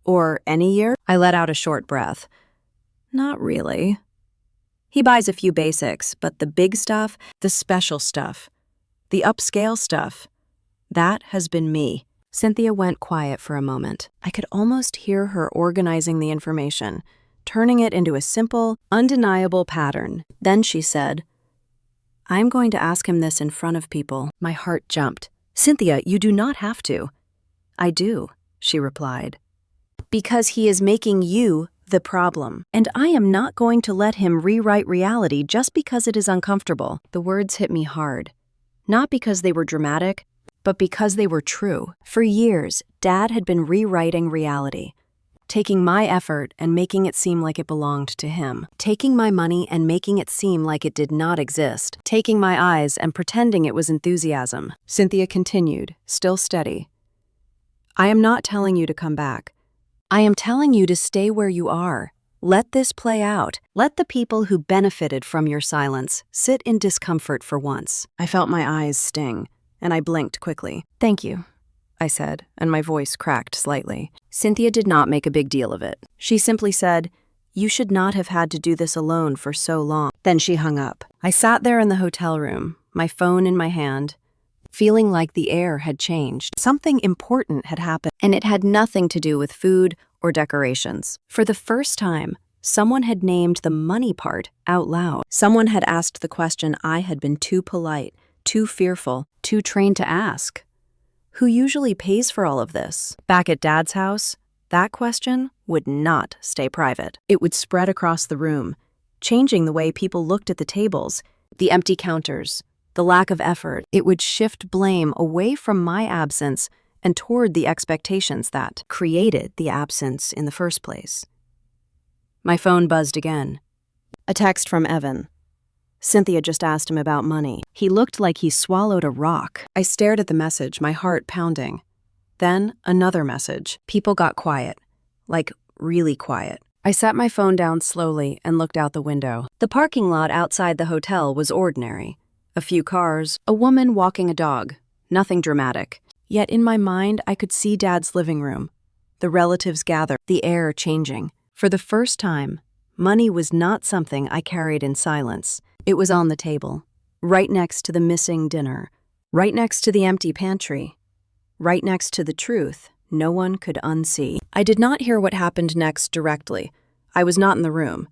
Or any year? I let out a short breath. Not really. He buys a few basics, but the big stuff, the special stuff, the upscale stuff, that has been me. Cynthia went quiet for a moment. I could almost hear her organizing the information, turning it into a simple, undeniable pattern. Then she said, I'm going to ask him this in front of people. My heart jumped. Cynthia, you do not have to. I do, she replied. Because he is making you the problem, and I am not going to let him rewrite reality just because it is uncomfortable. The words hit me hard. Not because they were dramatic, but because they were true. For years, Dad had been rewriting reality, taking my effort and making it seem like it belonged to him, taking my money and making it seem like it did not exist, taking my eyes and pretending it was enthusiasm. Cynthia continued, still steady. I am not telling you to come back. I am telling you to stay where you are. Let this play out. Let the people who benefited from your silence sit in discomfort for once. I felt my eyes sting, and I blinked quickly. Thank you, I said, and my voice cracked slightly. Cynthia did not make a big deal of it. She simply said, you should not have had to do this alone for so long. Then she hung up. I sat there in the hotel room, my phone in my hand, feeling like the air had changed. Something important had happened, and it had nothing to do with food or decorations. For the first time, someone had named the money part out loud. Someone had asked the question I had been too polite, too fearful, too trained to ask. Who usually pays for all of this? Back at Dad's house, that question would not stay private. It would spread across the room, changing the way people looked at the tables, the empty counters, the lack of effort. It would shift blame away from my absence and toward the expectations that created the absence in the first place. My phone buzzed again. A text from Evan. Cynthia just asked him about money. He looked like he swallowed a rock. I stared at the message, my heart pounding. Then another message. People got quiet. Like, really quiet. I set my phone down slowly and looked out the window. The parking lot outside the hotel was ordinary. A few cars, a woman walking a dog. Nothing dramatic. Yet in my mind, I could see Dad's living room. The relatives gathered, the air changing. For the first time, money was not something I carried in silence. It was on the table, right next to the missing dinner, right next to the empty pantry, right next to the truth no one could unsee. I did not hear what happened next directly. I was not in the room.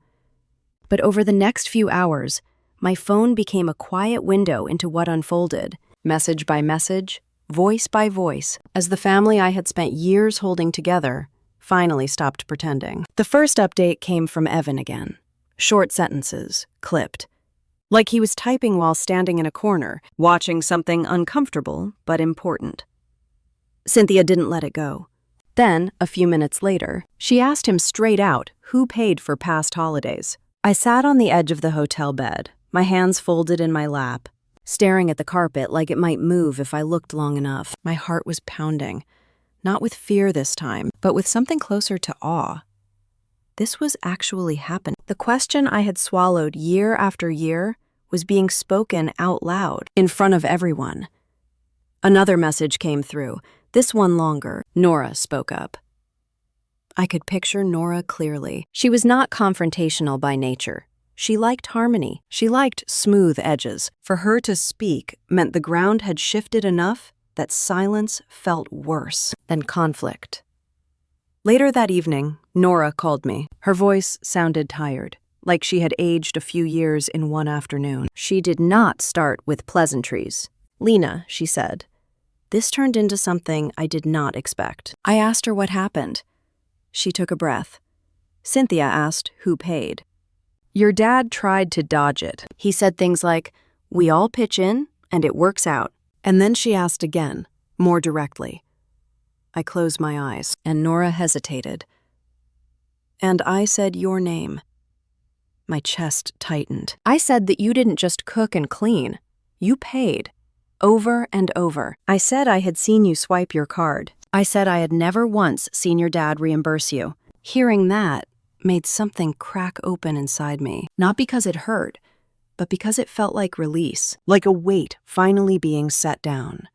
But over the next few hours, my phone became a quiet window into what unfolded, message by message, voice by voice, as the family I had spent years holding together finally stopped pretending. The first update came from Evan again. Short sentences, clipped. Like he was typing while standing in a corner, watching something uncomfortable but important. Cynthia didn't let it go. Then, a few minutes later, she asked him straight out who paid for past holidays. I sat on the edge of the hotel bed, my hands folded in my lap, staring at the carpet like it might move if I looked long enough. My heart was pounding, not with fear this time, but with something closer to awe. This was actually happening. The question I had swallowed year after year was being spoken out loud, in front of everyone. Another message came through, this one longer. Nora spoke up. I could picture Nora clearly. She was not confrontational by nature. She liked harmony. She liked smooth edges. For her to speak meant the ground had shifted enough that silence felt worse than conflict. Later that evening, Nora called me. Her voice sounded tired, like she had aged a few years in one afternoon. She did not start with pleasantries. "Lena," she said. This turned into something I did not expect. I asked her what happened. She took a breath. Cynthia asked who paid. "Your dad tried to dodge it." He said things like, "We all pitch in, and it works out." And then she asked again, more directly. I closed my eyes, and Nora hesitated. "And I said your name." My chest tightened. "I said that you didn't just cook and clean. You paid. Over and over. I said I had seen you swipe your card. I said I had never once seen your dad reimburse you." Hearing that made something crack open inside me, not because it hurt, but because it felt like release, like a weight finally being set down.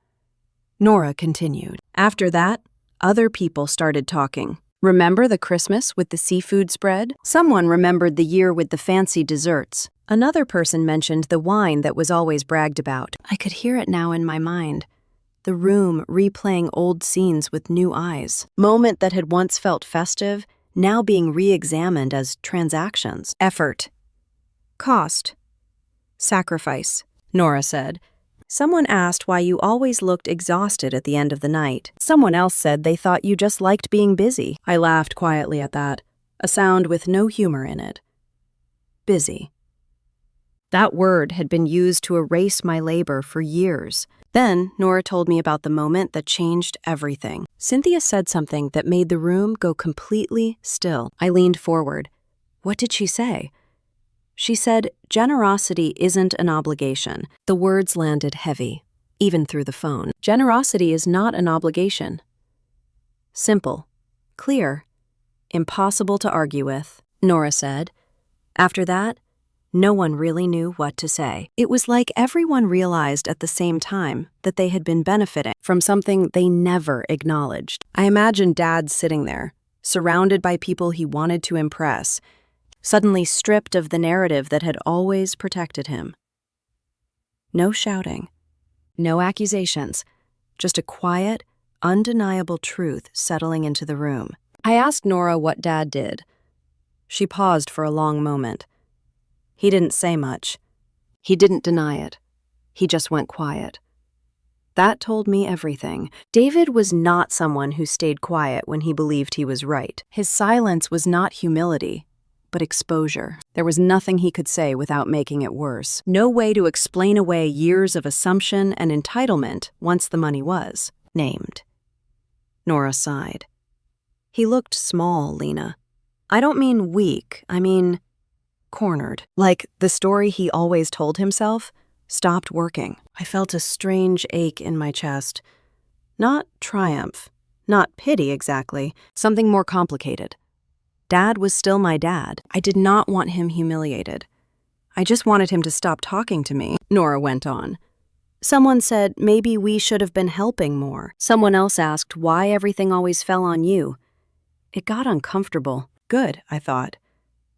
Nora continued. "After that, other people started talking. Remember the Christmas with the seafood spread? Someone remembered the year with the fancy desserts. Another person mentioned the wine that was always bragged about. I could hear it now in my mind. The room replaying old scenes with new eyes. Moment that had once felt festive, now being re-examined as transactions. Effort. Cost. Sacrifice, Nora said. Someone asked why you always looked exhausted at the end of the night. Someone else said they thought you just liked being busy. I laughed quietly at that, a sound with no humor in it. Busy. That word had been used to erase my labor for years. Then Nora told me about the moment that changed everything. Cynthia said something that made the room go completely still. I leaned forward. What did she say? She said, "Generosity isn't an obligation." The words landed heavy, even through the phone. Generosity is not an obligation. Simple, clear, impossible to argue with, Nora said. After that, no one really knew what to say. It was like everyone realized at the same time that they had been benefiting from something they never acknowledged. I imagined Dad sitting there, surrounded by people he wanted to impress, suddenly stripped of the narrative that had always protected him. No shouting, no accusations, just a quiet, undeniable truth settling into the room. I asked Nora what Dad did. She paused for a long moment. He didn't say much. He didn't deny it. He just went quiet. That told me everything. David was not someone who stayed quiet when he believed he was right. His silence was not humility, but exposure. There was nothing he could say without making it worse. No way to explain away years of assumption and entitlement once the money was named. Nora sighed. He looked small, Lena. I don't mean weak, I mean cornered. Like the story he always told himself stopped working. I felt a strange ache in my chest. Not triumph, not pity exactly, something more complicated. Dad was still my dad. I did not want him humiliated. I just wanted him to stop talking to me, Nora went on. Someone said maybe we should have been helping more. Someone else asked why everything always fell on you. It got uncomfortable. Good, I thought.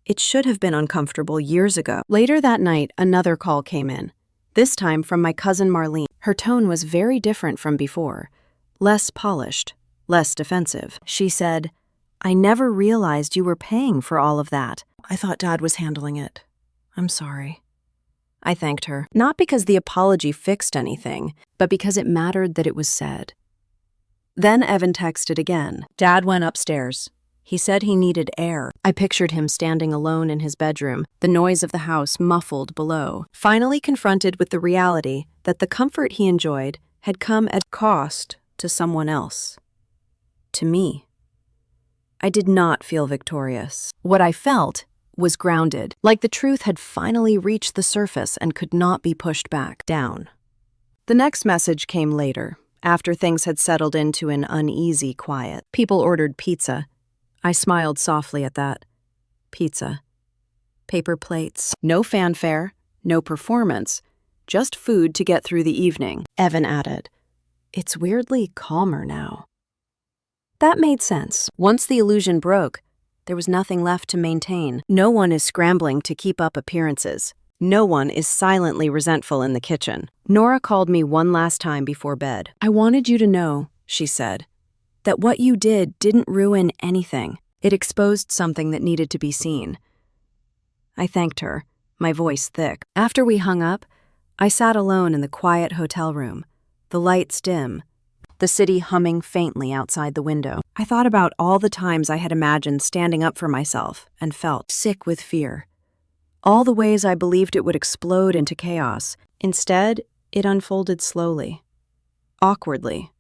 It should have been uncomfortable years ago. Later that night, another call came in, this time from my cousin Marlene. Her tone was very different from before, less polished, less defensive. She said, "I never realized you were paying for all of that. I thought Dad was handling it. I'm sorry." I thanked her, not because the apology fixed anything, but because it mattered that it was said. Then Evan texted again. Dad went upstairs. He said he needed air. I pictured him standing alone in his bedroom, the noise of the house muffled below, finally confronted with the reality that the comfort he enjoyed had come at cost to someone else. To me. I did not feel victorious. What I felt was grounded, like the truth had finally reached the surface and could not be pushed back down. The next message came later, after things had settled into an uneasy quiet. People ordered pizza. I smiled softly at that. Pizza. Paper plates. No fanfare, no performance, just food to get through the evening. Evan added, "It's weirdly calmer now." That made sense. Once the illusion broke, there was nothing left to maintain. No one is scrambling to keep up appearances. No one is silently resentful in the kitchen. Nora called me one last time before bed. "I wanted you to know," she said, "that what you did didn't ruin anything. It exposed something that needed to be seen." I thanked her, my voice thick. After we hung up, I sat alone in the quiet hotel room, the lights dim, the city humming faintly outside the window. I thought about all the times I had imagined standing up for myself and felt sick with fear. All the ways I believed it would explode into chaos. Instead, it unfolded slowly, awkwardly,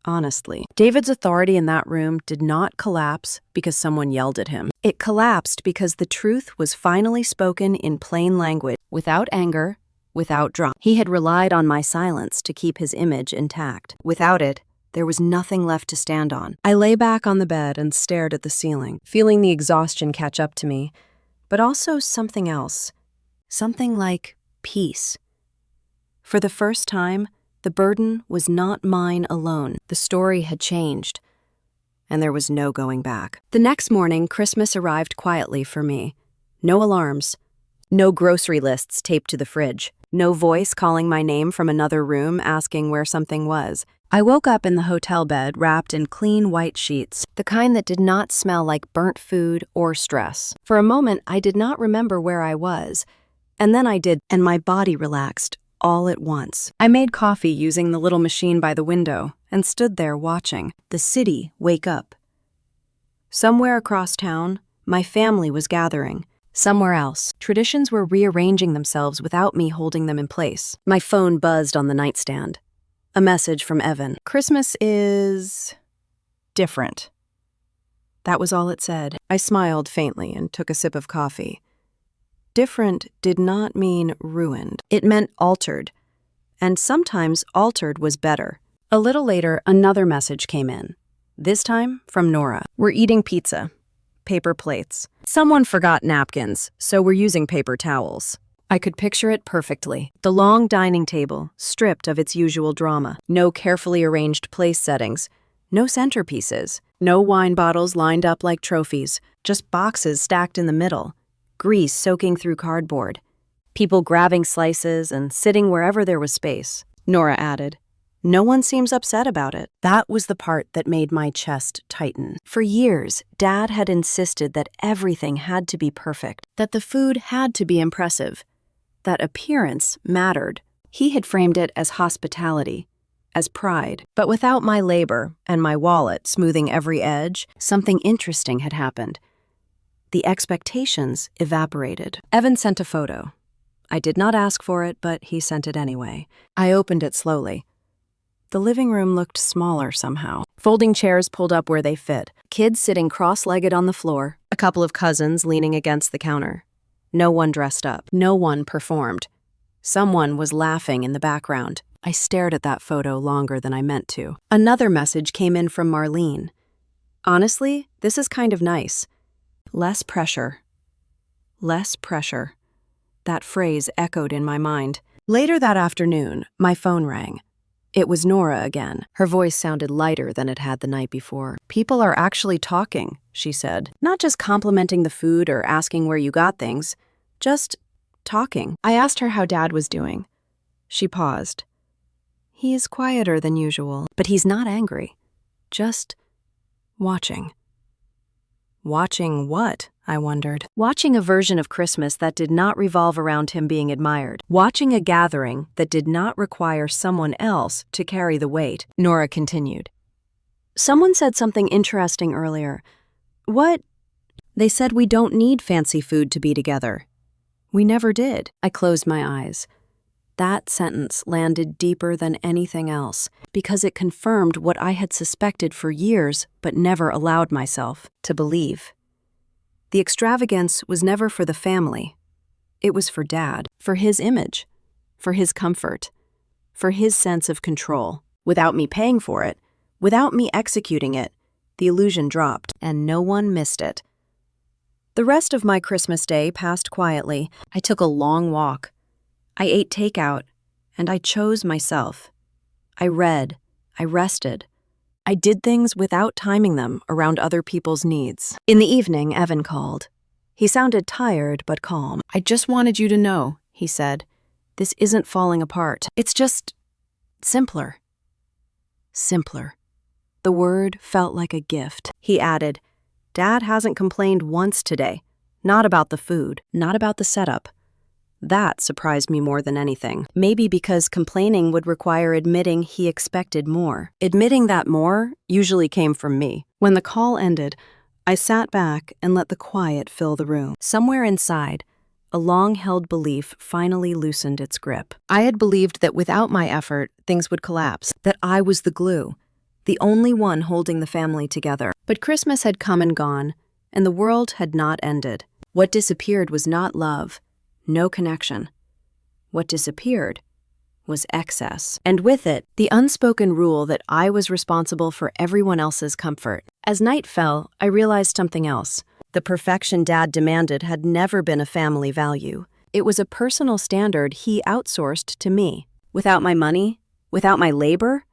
honestly. David's authority in that room did not collapse because someone yelled at him. It collapsed because the truth was finally spoken in plain language, without anger, without drama. He had relied on my silence to keep his image intact. Without it, there was nothing left to stand on. I lay back on the bed and stared at the ceiling, feeling the exhaustion catch up to me, but also something else, something like peace. For the first time, the burden was not mine alone. The story had changed, and there was no going back. The next morning, Christmas arrived quietly for me. No alarms, no grocery lists taped to the fridge, no voice calling my name from another room asking where something was. I woke up in the hotel bed wrapped in clean white sheets, the kind that did not smell like burnt food or stress. For a moment, I did not remember where I was, and then I did, and my body relaxed all at once. I made coffee using the little machine by the window and stood there watching the city wake up. Somewhere across town, my family was gathering. Somewhere else, traditions were rearranging themselves without me holding them in place. My phone buzzed on the nightstand. A message from Evan. "Christmas is different." That was all it said. I smiled faintly and took a sip of coffee. Different did not mean ruined. It meant altered. And sometimes altered was better. A little later, another message came in. This time from Nora. "We're eating pizza. Paper plates. Someone forgot napkins, so we're using paper towels." I could picture it perfectly. The long dining table, stripped of its usual drama. No carefully arranged place settings. No centerpieces. No wine bottles lined up like trophies. Just boxes stacked in the middle. Grease soaking through cardboard. People grabbing slices and sitting wherever there was space. Nora added, "No one seems upset about it." That was the part that made my chest tighten. For years, Dad had insisted that everything had to be perfect, that the food had to be impressive, that appearance mattered. He had framed it as hospitality, as pride. But without my labor and my wallet smoothing every edge, something interesting had happened. The expectations evaporated. Evan sent a photo. I did not ask for it, but he sent it anyway. I opened it slowly. The living room looked smaller somehow. Folding chairs pulled up where they fit. Kids sitting cross-legged on the floor. A couple of cousins leaning against the counter. No one dressed up. No one performed. Someone was laughing in the background. I stared at that photo longer than I meant to. Another message came in from Marlene. "Honestly, this is kind of nice. Less pressure. Less pressure." That phrase echoed in my mind. Later that afternoon, my phone rang. It was Nora again. Her voice sounded lighter than it had the night before. "People are actually talking," she said. "Not just complimenting the food or asking where you got things. Just talking." I asked her how Dad was doing. She paused. "He is quieter than usual, but he's not angry. Just watching." Watching what? I wondered. Watching a version of Christmas that did not revolve around him being admired. Watching a gathering that did not require someone else to carry the weight. Nora continued. "Someone said something interesting earlier. What? They said we don't need fancy food to be together. We never did." I closed my eyes. That sentence landed deeper than anything else, because it confirmed what I had suspected for years but never allowed myself to believe. The extravagance was never for the family. It was for Dad, for his image, for his comfort, for his sense of control. Without me paying for it, without me executing it, the illusion dropped, and no one missed it. The rest of my Christmas day passed quietly. I took a long walk. I ate takeout, and I chose myself. I read, I rested. I did things without timing them around other people's needs. In the evening, Evan called. He sounded tired but calm. "I just wanted you to know," he said. "This isn't falling apart. It's just simpler." Simpler. The word felt like a gift. He added, "Dad hasn't complained once today. Not about the food, not about the setup." That surprised me more than anything. Maybe because complaining would require admitting he expected more. Admitting that more usually came from me. When the call ended, I sat back and let the quiet fill the room. Somewhere inside, a long-held belief finally loosened its grip. I had believed that without my effort, things would collapse, that I was the glue, the only one holding the family together. But Christmas had come and gone, and the world had not ended. What disappeared was not love, no connection. What disappeared was excess, and with it, the unspoken rule that I was responsible for everyone else's comfort. As night fell, I realized something else. The perfection Dad demanded had never been a family value. It was a personal standard he outsourced to me. Without my money, without my labor,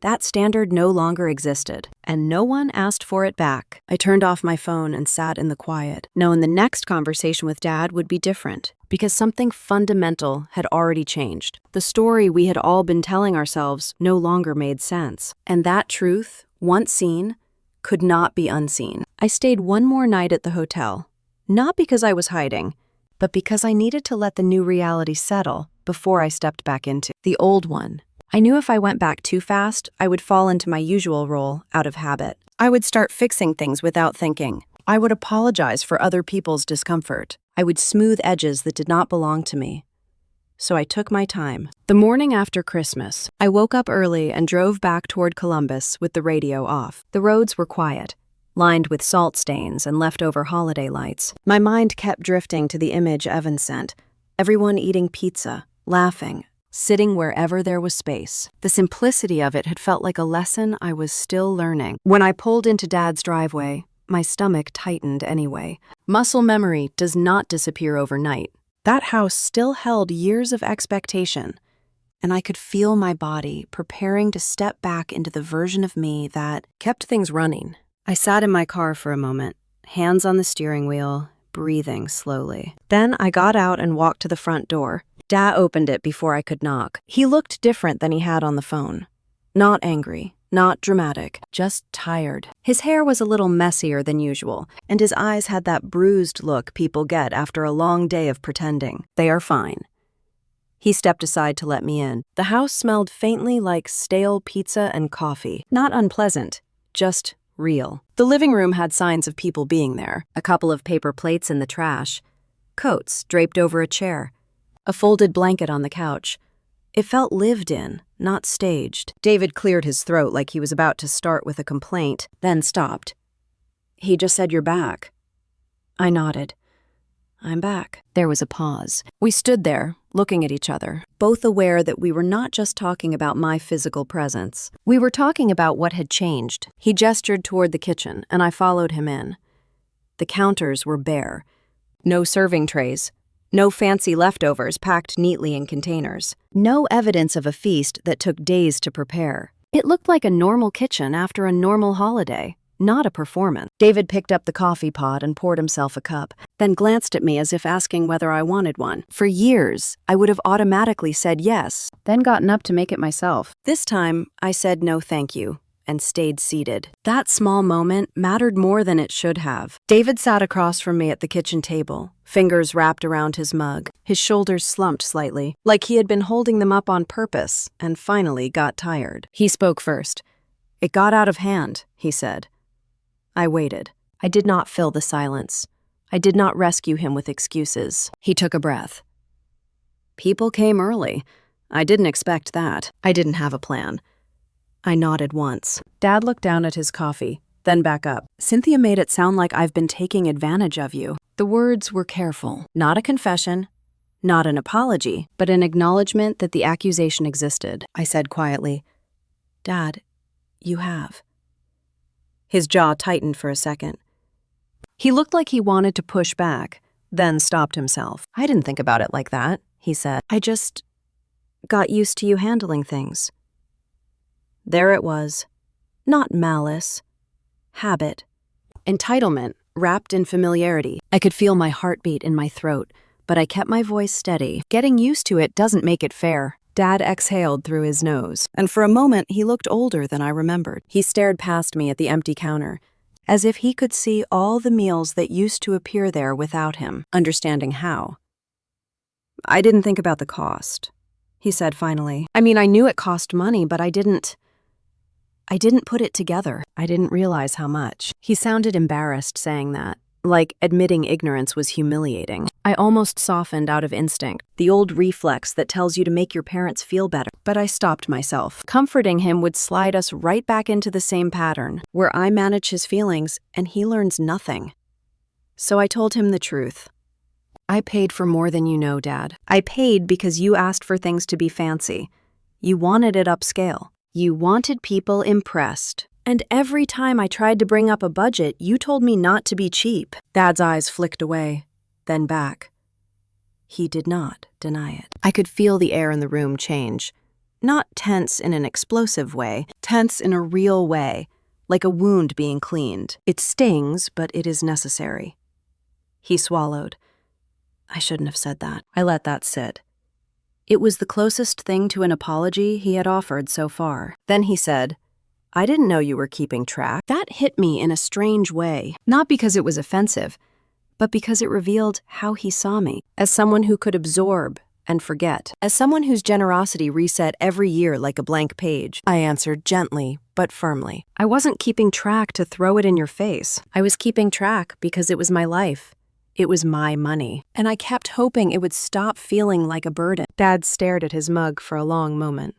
that standard no longer existed, and no one asked for it back. I turned off my phone and sat in the quiet, knowing the next conversation with Dad would be different, because something fundamental had already changed. The story we had all been telling ourselves no longer made sense, and that truth, once seen, could not be unseen. I stayed one more night at the hotel, not because I was hiding, but because I needed to let the new reality settle before I stepped back into the old one. I knew if I went back too fast, I would fall into my usual role out of habit. I would start fixing things without thinking. I would apologize for other people's discomfort. I would smooth edges that did not belong to me. So I took my time. The morning after Christmas, I woke up early and drove back toward Columbus with the radio off. The roads were quiet, lined with salt stains and leftover holiday lights. My mind kept drifting to the image Evan sent. Everyone eating pizza, laughing, sitting wherever there was space. The simplicity of it had felt like a lesson I was still learning. When I pulled into Dad's driveway, my stomach tightened anyway. Muscle memory does not disappear overnight. That house still held years of expectation, and I could feel my body preparing to step back into the version of me that kept things running. I sat in my car for a moment, hands on the steering wheel, breathing slowly. Then I got out and walked to the front door. Dad opened it before I could knock. He looked different than he had on the phone. Not angry, not dramatic, just tired. His hair was a little messier than usual, and his eyes had that bruised look people get after a long day of pretending. "They are fine." He stepped aside to let me in. The house smelled faintly like stale pizza and coffee. Not unpleasant, just real. The living room had signs of people being there. A couple of paper plates in the trash. Coats draped over a chair. A folded blanket on the couch. It felt lived in, not staged. David cleared his throat like he was about to start with a complaint, then stopped. "He just said you're back." I nodded. "I'm back." There was a pause. We stood there, looking at each other, both aware that we were not just talking about my physical presence. We were talking about what had changed. He gestured toward the kitchen, and I followed him in. The counters were bare. No serving trays. No fancy leftovers packed neatly in containers. No evidence of a feast that took days to prepare. It looked like a normal kitchen after a normal holiday, not a performance. David picked up the coffee pot and poured himself a cup, then glanced at me as if asking whether I wanted one. For years, I would have automatically said yes, then gotten up to make it myself. This time, I said no thank you, and stayed seated. That small moment mattered more than it should have. David sat across from me at the kitchen table, fingers wrapped around his mug. His shoulders slumped slightly, like he had been holding them up on purpose, and finally got tired. He spoke first. "It got out of hand," he said. I waited. I did not fill the silence. I did not rescue him with excuses. He took a breath. "People came early. I didn't expect that. I didn't have a plan." I nodded once. Dad looked down at his coffee, then back up. Cynthia made it sound like I've been taking advantage of you. The words were careful. Not a confession, not an apology, but an acknowledgement that the accusation existed. I said quietly, "Dad, you have." His jaw tightened for a second. He looked like he wanted to push back, then stopped himself. "I didn't think about it like that," he said. "I just got used to you handling things." There it was. Not malice. Habit. Entitlement, wrapped in familiarity. I could feel my heartbeat in my throat, but I kept my voice steady. Getting used to it doesn't make it fair. Dad exhaled through his nose, and for a moment he looked older than I remembered. He stared past me at the empty counter, as if he could see all the meals that used to appear there without him, understanding how. "I didn't think about the cost," he said finally. "I mean, I knew it cost money, but I didn't put it together. I didn't realize how much." He sounded embarrassed saying that, like admitting ignorance was humiliating. I almost softened out of instinct, the old reflex that tells you to make your parents feel better. But I stopped myself. Comforting him would slide us right back into the same pattern, where I manage his feelings and he learns nothing. So I told him the truth. "I paid for more than you know, Dad. I paid because you asked for things to be fancy. You wanted it upscale. You wanted people impressed. And every time I tried to bring up a budget, you told me not to be cheap." Dad's eyes flicked away, then back. He did not deny it. I could feel the air in the room change. Not tense in an explosive way, tense in a real way, like a wound being cleaned. It stings, but it is necessary. He swallowed. I shouldn't have said that. I let that sit. It was the closest thing to an apology he had offered so far. Then he said, "I didn't know you were keeping track." That hit me in a strange way, not because it was offensive, but because it revealed how he saw me, as someone who could absorb and forget, as someone whose generosity reset every year like a blank page. I answered gently but firmly. "I wasn't keeping track to throw it in your face. I was keeping track because it was my life. It was my money, and I kept hoping it would stop feeling like a burden." Dad stared at his mug for a long moment.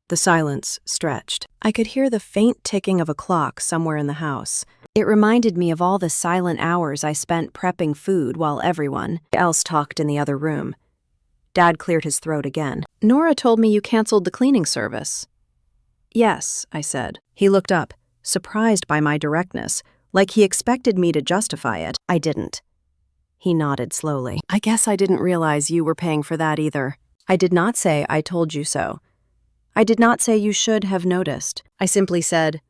The silence stretched. I could hear the faint ticking of a clock somewhere in the house. It reminded me of all the silent hours I spent prepping food while everyone else talked in the other room. Dad cleared his throat again. "Nora told me you canceled the cleaning service." "Yes," I said. He looked up, surprised by my directness, like he expected me to justify it. I didn't. He nodded slowly. "I guess I didn't realize you were paying for that either. I did not say I told you so. I did not say you should have noticed. I simply said,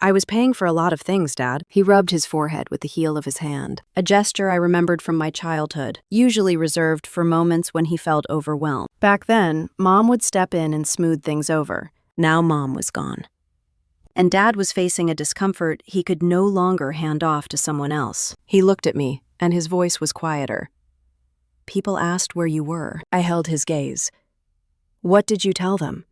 I was paying for a lot of things, Dad." He rubbed his forehead with the heel of his hand, a gesture I remembered from my childhood, usually reserved for moments when he felt overwhelmed. Back then, Mom would step in and smooth things over. Now Mom was gone. And Dad was facing a discomfort he could no longer hand off to someone else. He looked at me, and his voice was quieter. "People asked where you were." I held his gaze. "What did you tell them?"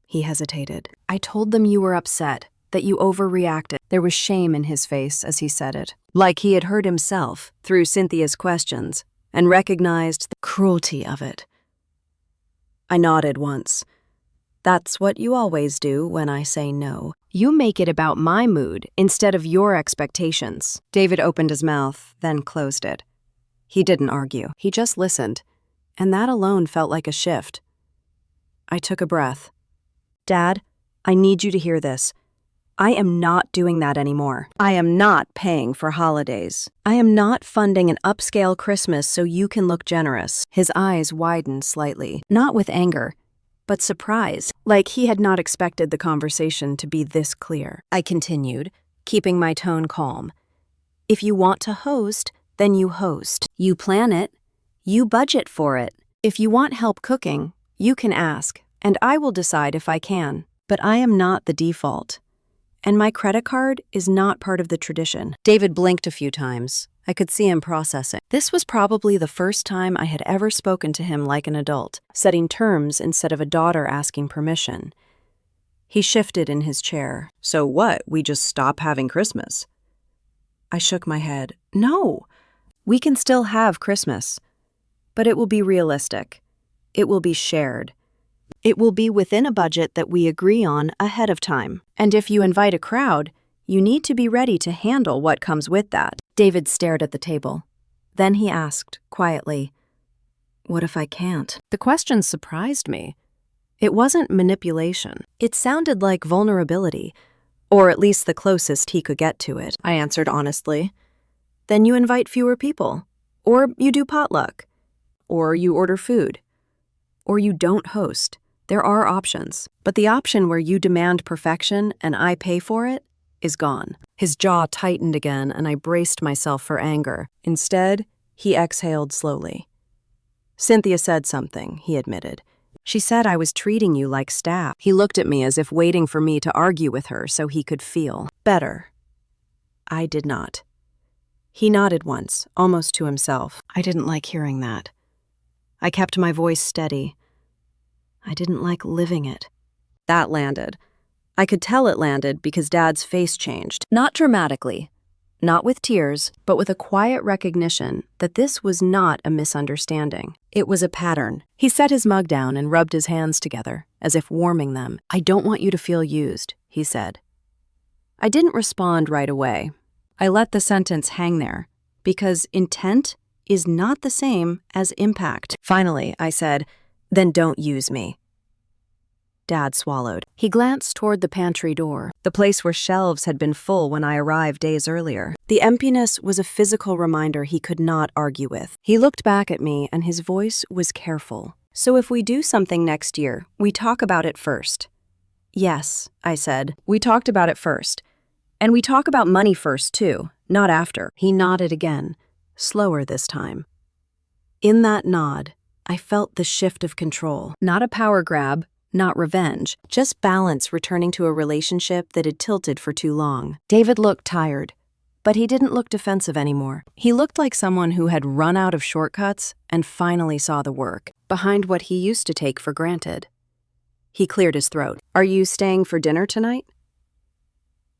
He hesitated. "I told them you were upset, that you overreacted." There was shame in his face as he said it, like he had heard himself through Cynthia's questions and recognized the cruelty of it. I nodded once. "That's what you always do when I say no. You make it about my mood instead of your expectations." David opened his mouth, then closed it. He didn't argue. He just listened, and that alone felt like a shift. I took a breath. "Dad, I need you to hear this. I am not doing that anymore. I am not paying for holidays. I am not funding an upscale Christmas so you can look generous." His eyes widened slightly, not with anger, but surprise, like he had not expected the conversation to be this clear. I continued, keeping my tone calm. "If you want to host, then you host. You plan it. You budget for it. If you want help cooking, you can ask, and I will decide if I can. But I am not the default. And my credit card is not part of the tradition." David blinked a few times. I could see him processing. This was probably the first time I had ever spoken to him like an adult, setting terms instead of a daughter asking permission. He shifted in his chair. "So what, we just stop having Christmas?" I shook my head. "No, we can still have Christmas. But it will be realistic. It will be shared. It will be within a budget that we agree on ahead of time. And if you invite a crowd, You need to be ready to handle what comes with that. David stared at the table. Then he asked, quietly, "What if I can't?" The question surprised me. It wasn't manipulation. It sounded like vulnerability, or at least the closest he could get to it. I answered honestly. Then you invite fewer people, or you do potluck, or you order food, or you don't host. There are options, but the option where you demand perfection and I pay for it is gone. His jaw tightened again, and I braced myself for anger. Instead, he exhaled slowly. Cynthia said something, he admitted. She said I was treating you like staff. He looked at me as if waiting for me to argue with her so he could feel better. I did not. He nodded once, almost to himself. I didn't like hearing that. I kept my voice steady. I didn't like living it. That landed. I could tell it landed because Dad's face changed. Not dramatically, not with tears, but with a quiet recognition that this was not a misunderstanding. It was a pattern. He set his mug down and rubbed his hands together, as if warming them. I don't want you to feel used, he said. I didn't respond right away. I let the sentence hang there, because intent is not the same as impact. Finally, I said, "Then don't use me." Dad swallowed. He glanced toward the pantry door, the place where shelves had been full when I arrived days earlier. The emptiness was a physical reminder he could not argue with. He looked back at me, and his voice was careful. "So if we do something next year, we talk about it first." "Yes," I said. "We talked about it first. And we talk about money first, too, not after." He nodded again, slower this time. In that nod, I felt the shift of control. Not a power grab, not revenge, just balance returning to a relationship that had tilted for too long. David looked tired, but he didn't look defensive anymore. He looked like someone who had run out of shortcuts and finally saw the work behind what he used to take for granted. He cleared his throat. "Are you staying for dinner tonight?"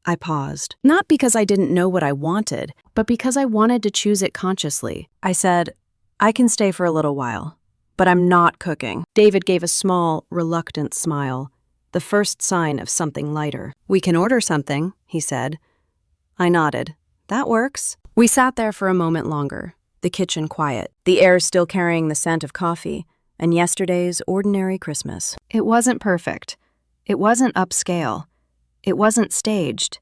I paused, not because I didn't know what I wanted, but because I wanted to choose it consciously. I said, "I can stay for a little while, but I'm not cooking." David gave a small, reluctant smile, the first sign of something lighter. "We can order something," he said. I nodded. "That works." We sat there for a moment longer, the kitchen quiet, the air still carrying the scent of coffee, and yesterday's ordinary Christmas. It wasn't perfect. It wasn't upscale. It wasn't staged.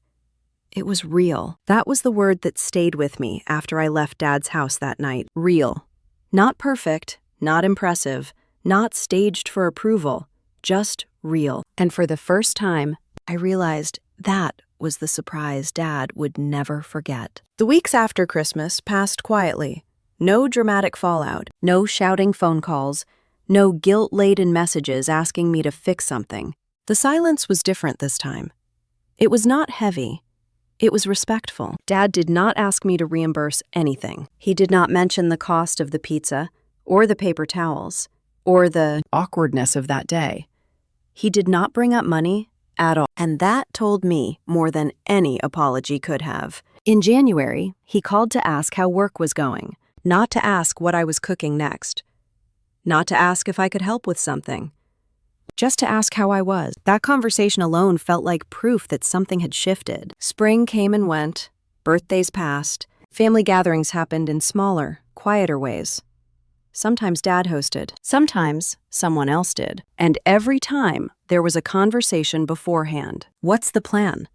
It was real. That was the word that stayed with me after I left Dad's house that night. Real. Not perfect, not impressive, not staged for approval, just real. And for the first time, I realized that was the surprise Dad would never forget. The weeks after Christmas passed quietly. No dramatic fallout, no shouting phone calls, no guilt-laden messages asking me to fix something. The silence was different this time. It was not heavy. It was respectful. Dad did not ask me to reimburse anything. He did not mention the cost of the pizza, or the paper towels, or the awkwardness of that day. He did not bring up money at all. And that told me more than any apology could have. In January, he called to ask how work was going, not to ask what I was cooking next, not to ask if I could help with something. Just to ask how I was. That conversation alone felt like proof that something had shifted. Spring came and went, birthdays passed, family gatherings happened in smaller, quieter ways. Sometimes Dad hosted, sometimes someone else did. And every time, there was a conversation beforehand. What's the plan?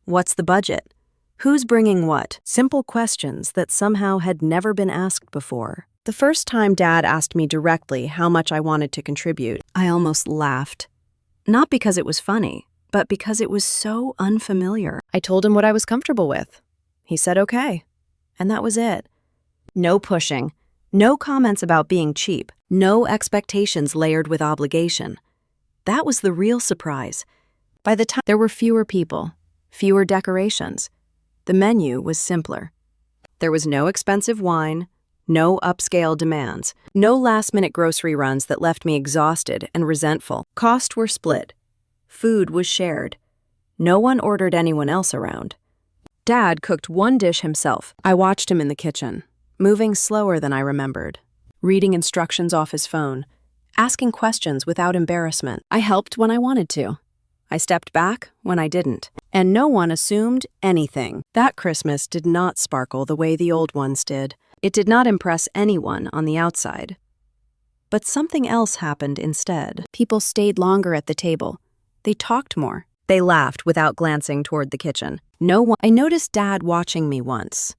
What's the budget? Who's bringing what? Simple questions that somehow had never been asked before. The first time Dad asked me directly how much I wanted to contribute, I almost laughed. Not because it was funny, but because it was so unfamiliar. I told him what I was comfortable with. He said okay, and that was it. No pushing, no comments about being cheap, no expectations layered with obligation. That was the real surprise. By the time there were fewer people, fewer decorations. The menu was simpler. There was no expensive wine, no upscale demands, no last-minute grocery runs that left me exhausted and resentful. Costs were split. Food was shared. No one ordered anyone else around. Dad cooked one dish himself. I watched him in the kitchen, moving slower than I remembered, reading instructions off his phone, asking questions without embarrassment. I helped when I wanted to. I stepped back when I didn't. And no one assumed anything. That Christmas did not sparkle the way the old ones did. It did not impress anyone on the outside. But something else happened instead. People stayed longer at the table. They talked more. They laughed without glancing toward the kitchen. I noticed Dad watching me once.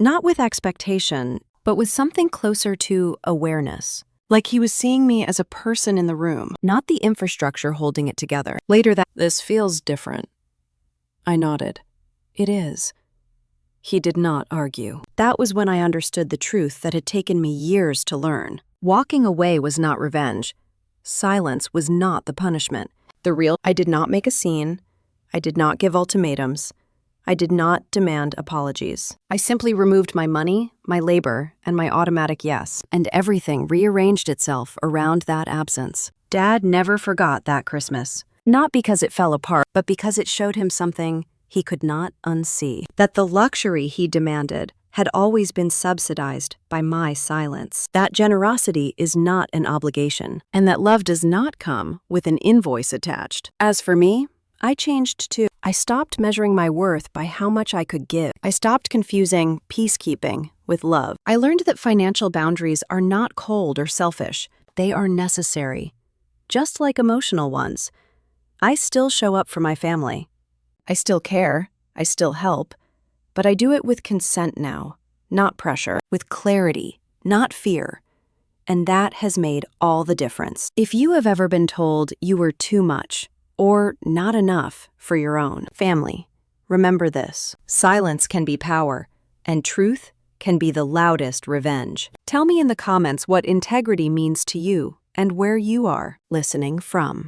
Not with expectation, but with something closer to awareness. Like he was seeing me as a person in the room, not the infrastructure holding it together. Later this feels different. I nodded. It is. He did not argue. That was when I understood the truth that had taken me years to learn. Walking away was not revenge. Silence was not the punishment. I did not make a scene. I did not give ultimatums. I did not demand apologies. I simply removed my money, my labor, and my automatic yes, and everything rearranged itself around that absence. Dad never forgot that Christmas. Not because it fell apart, but because it showed him something he could not unsee. That the luxury he demanded had always been subsidized by my silence. That generosity is not an obligation, and that love does not come with an invoice attached. As for me, I changed too. I stopped measuring my worth by how much I could give. I stopped confusing peacekeeping with love. I learned that financial boundaries are not cold or selfish. They are necessary. Just like emotional ones. I still show up for my family. I still care. I still help. But I do it with consent now, not pressure. With clarity, not fear. And that has made all the difference. If you have ever been told you were too much, or not enough for your own family, remember this. Silence can be power, and truth can be the loudest revenge. Tell me in the comments what integrity means to you and where you are listening from.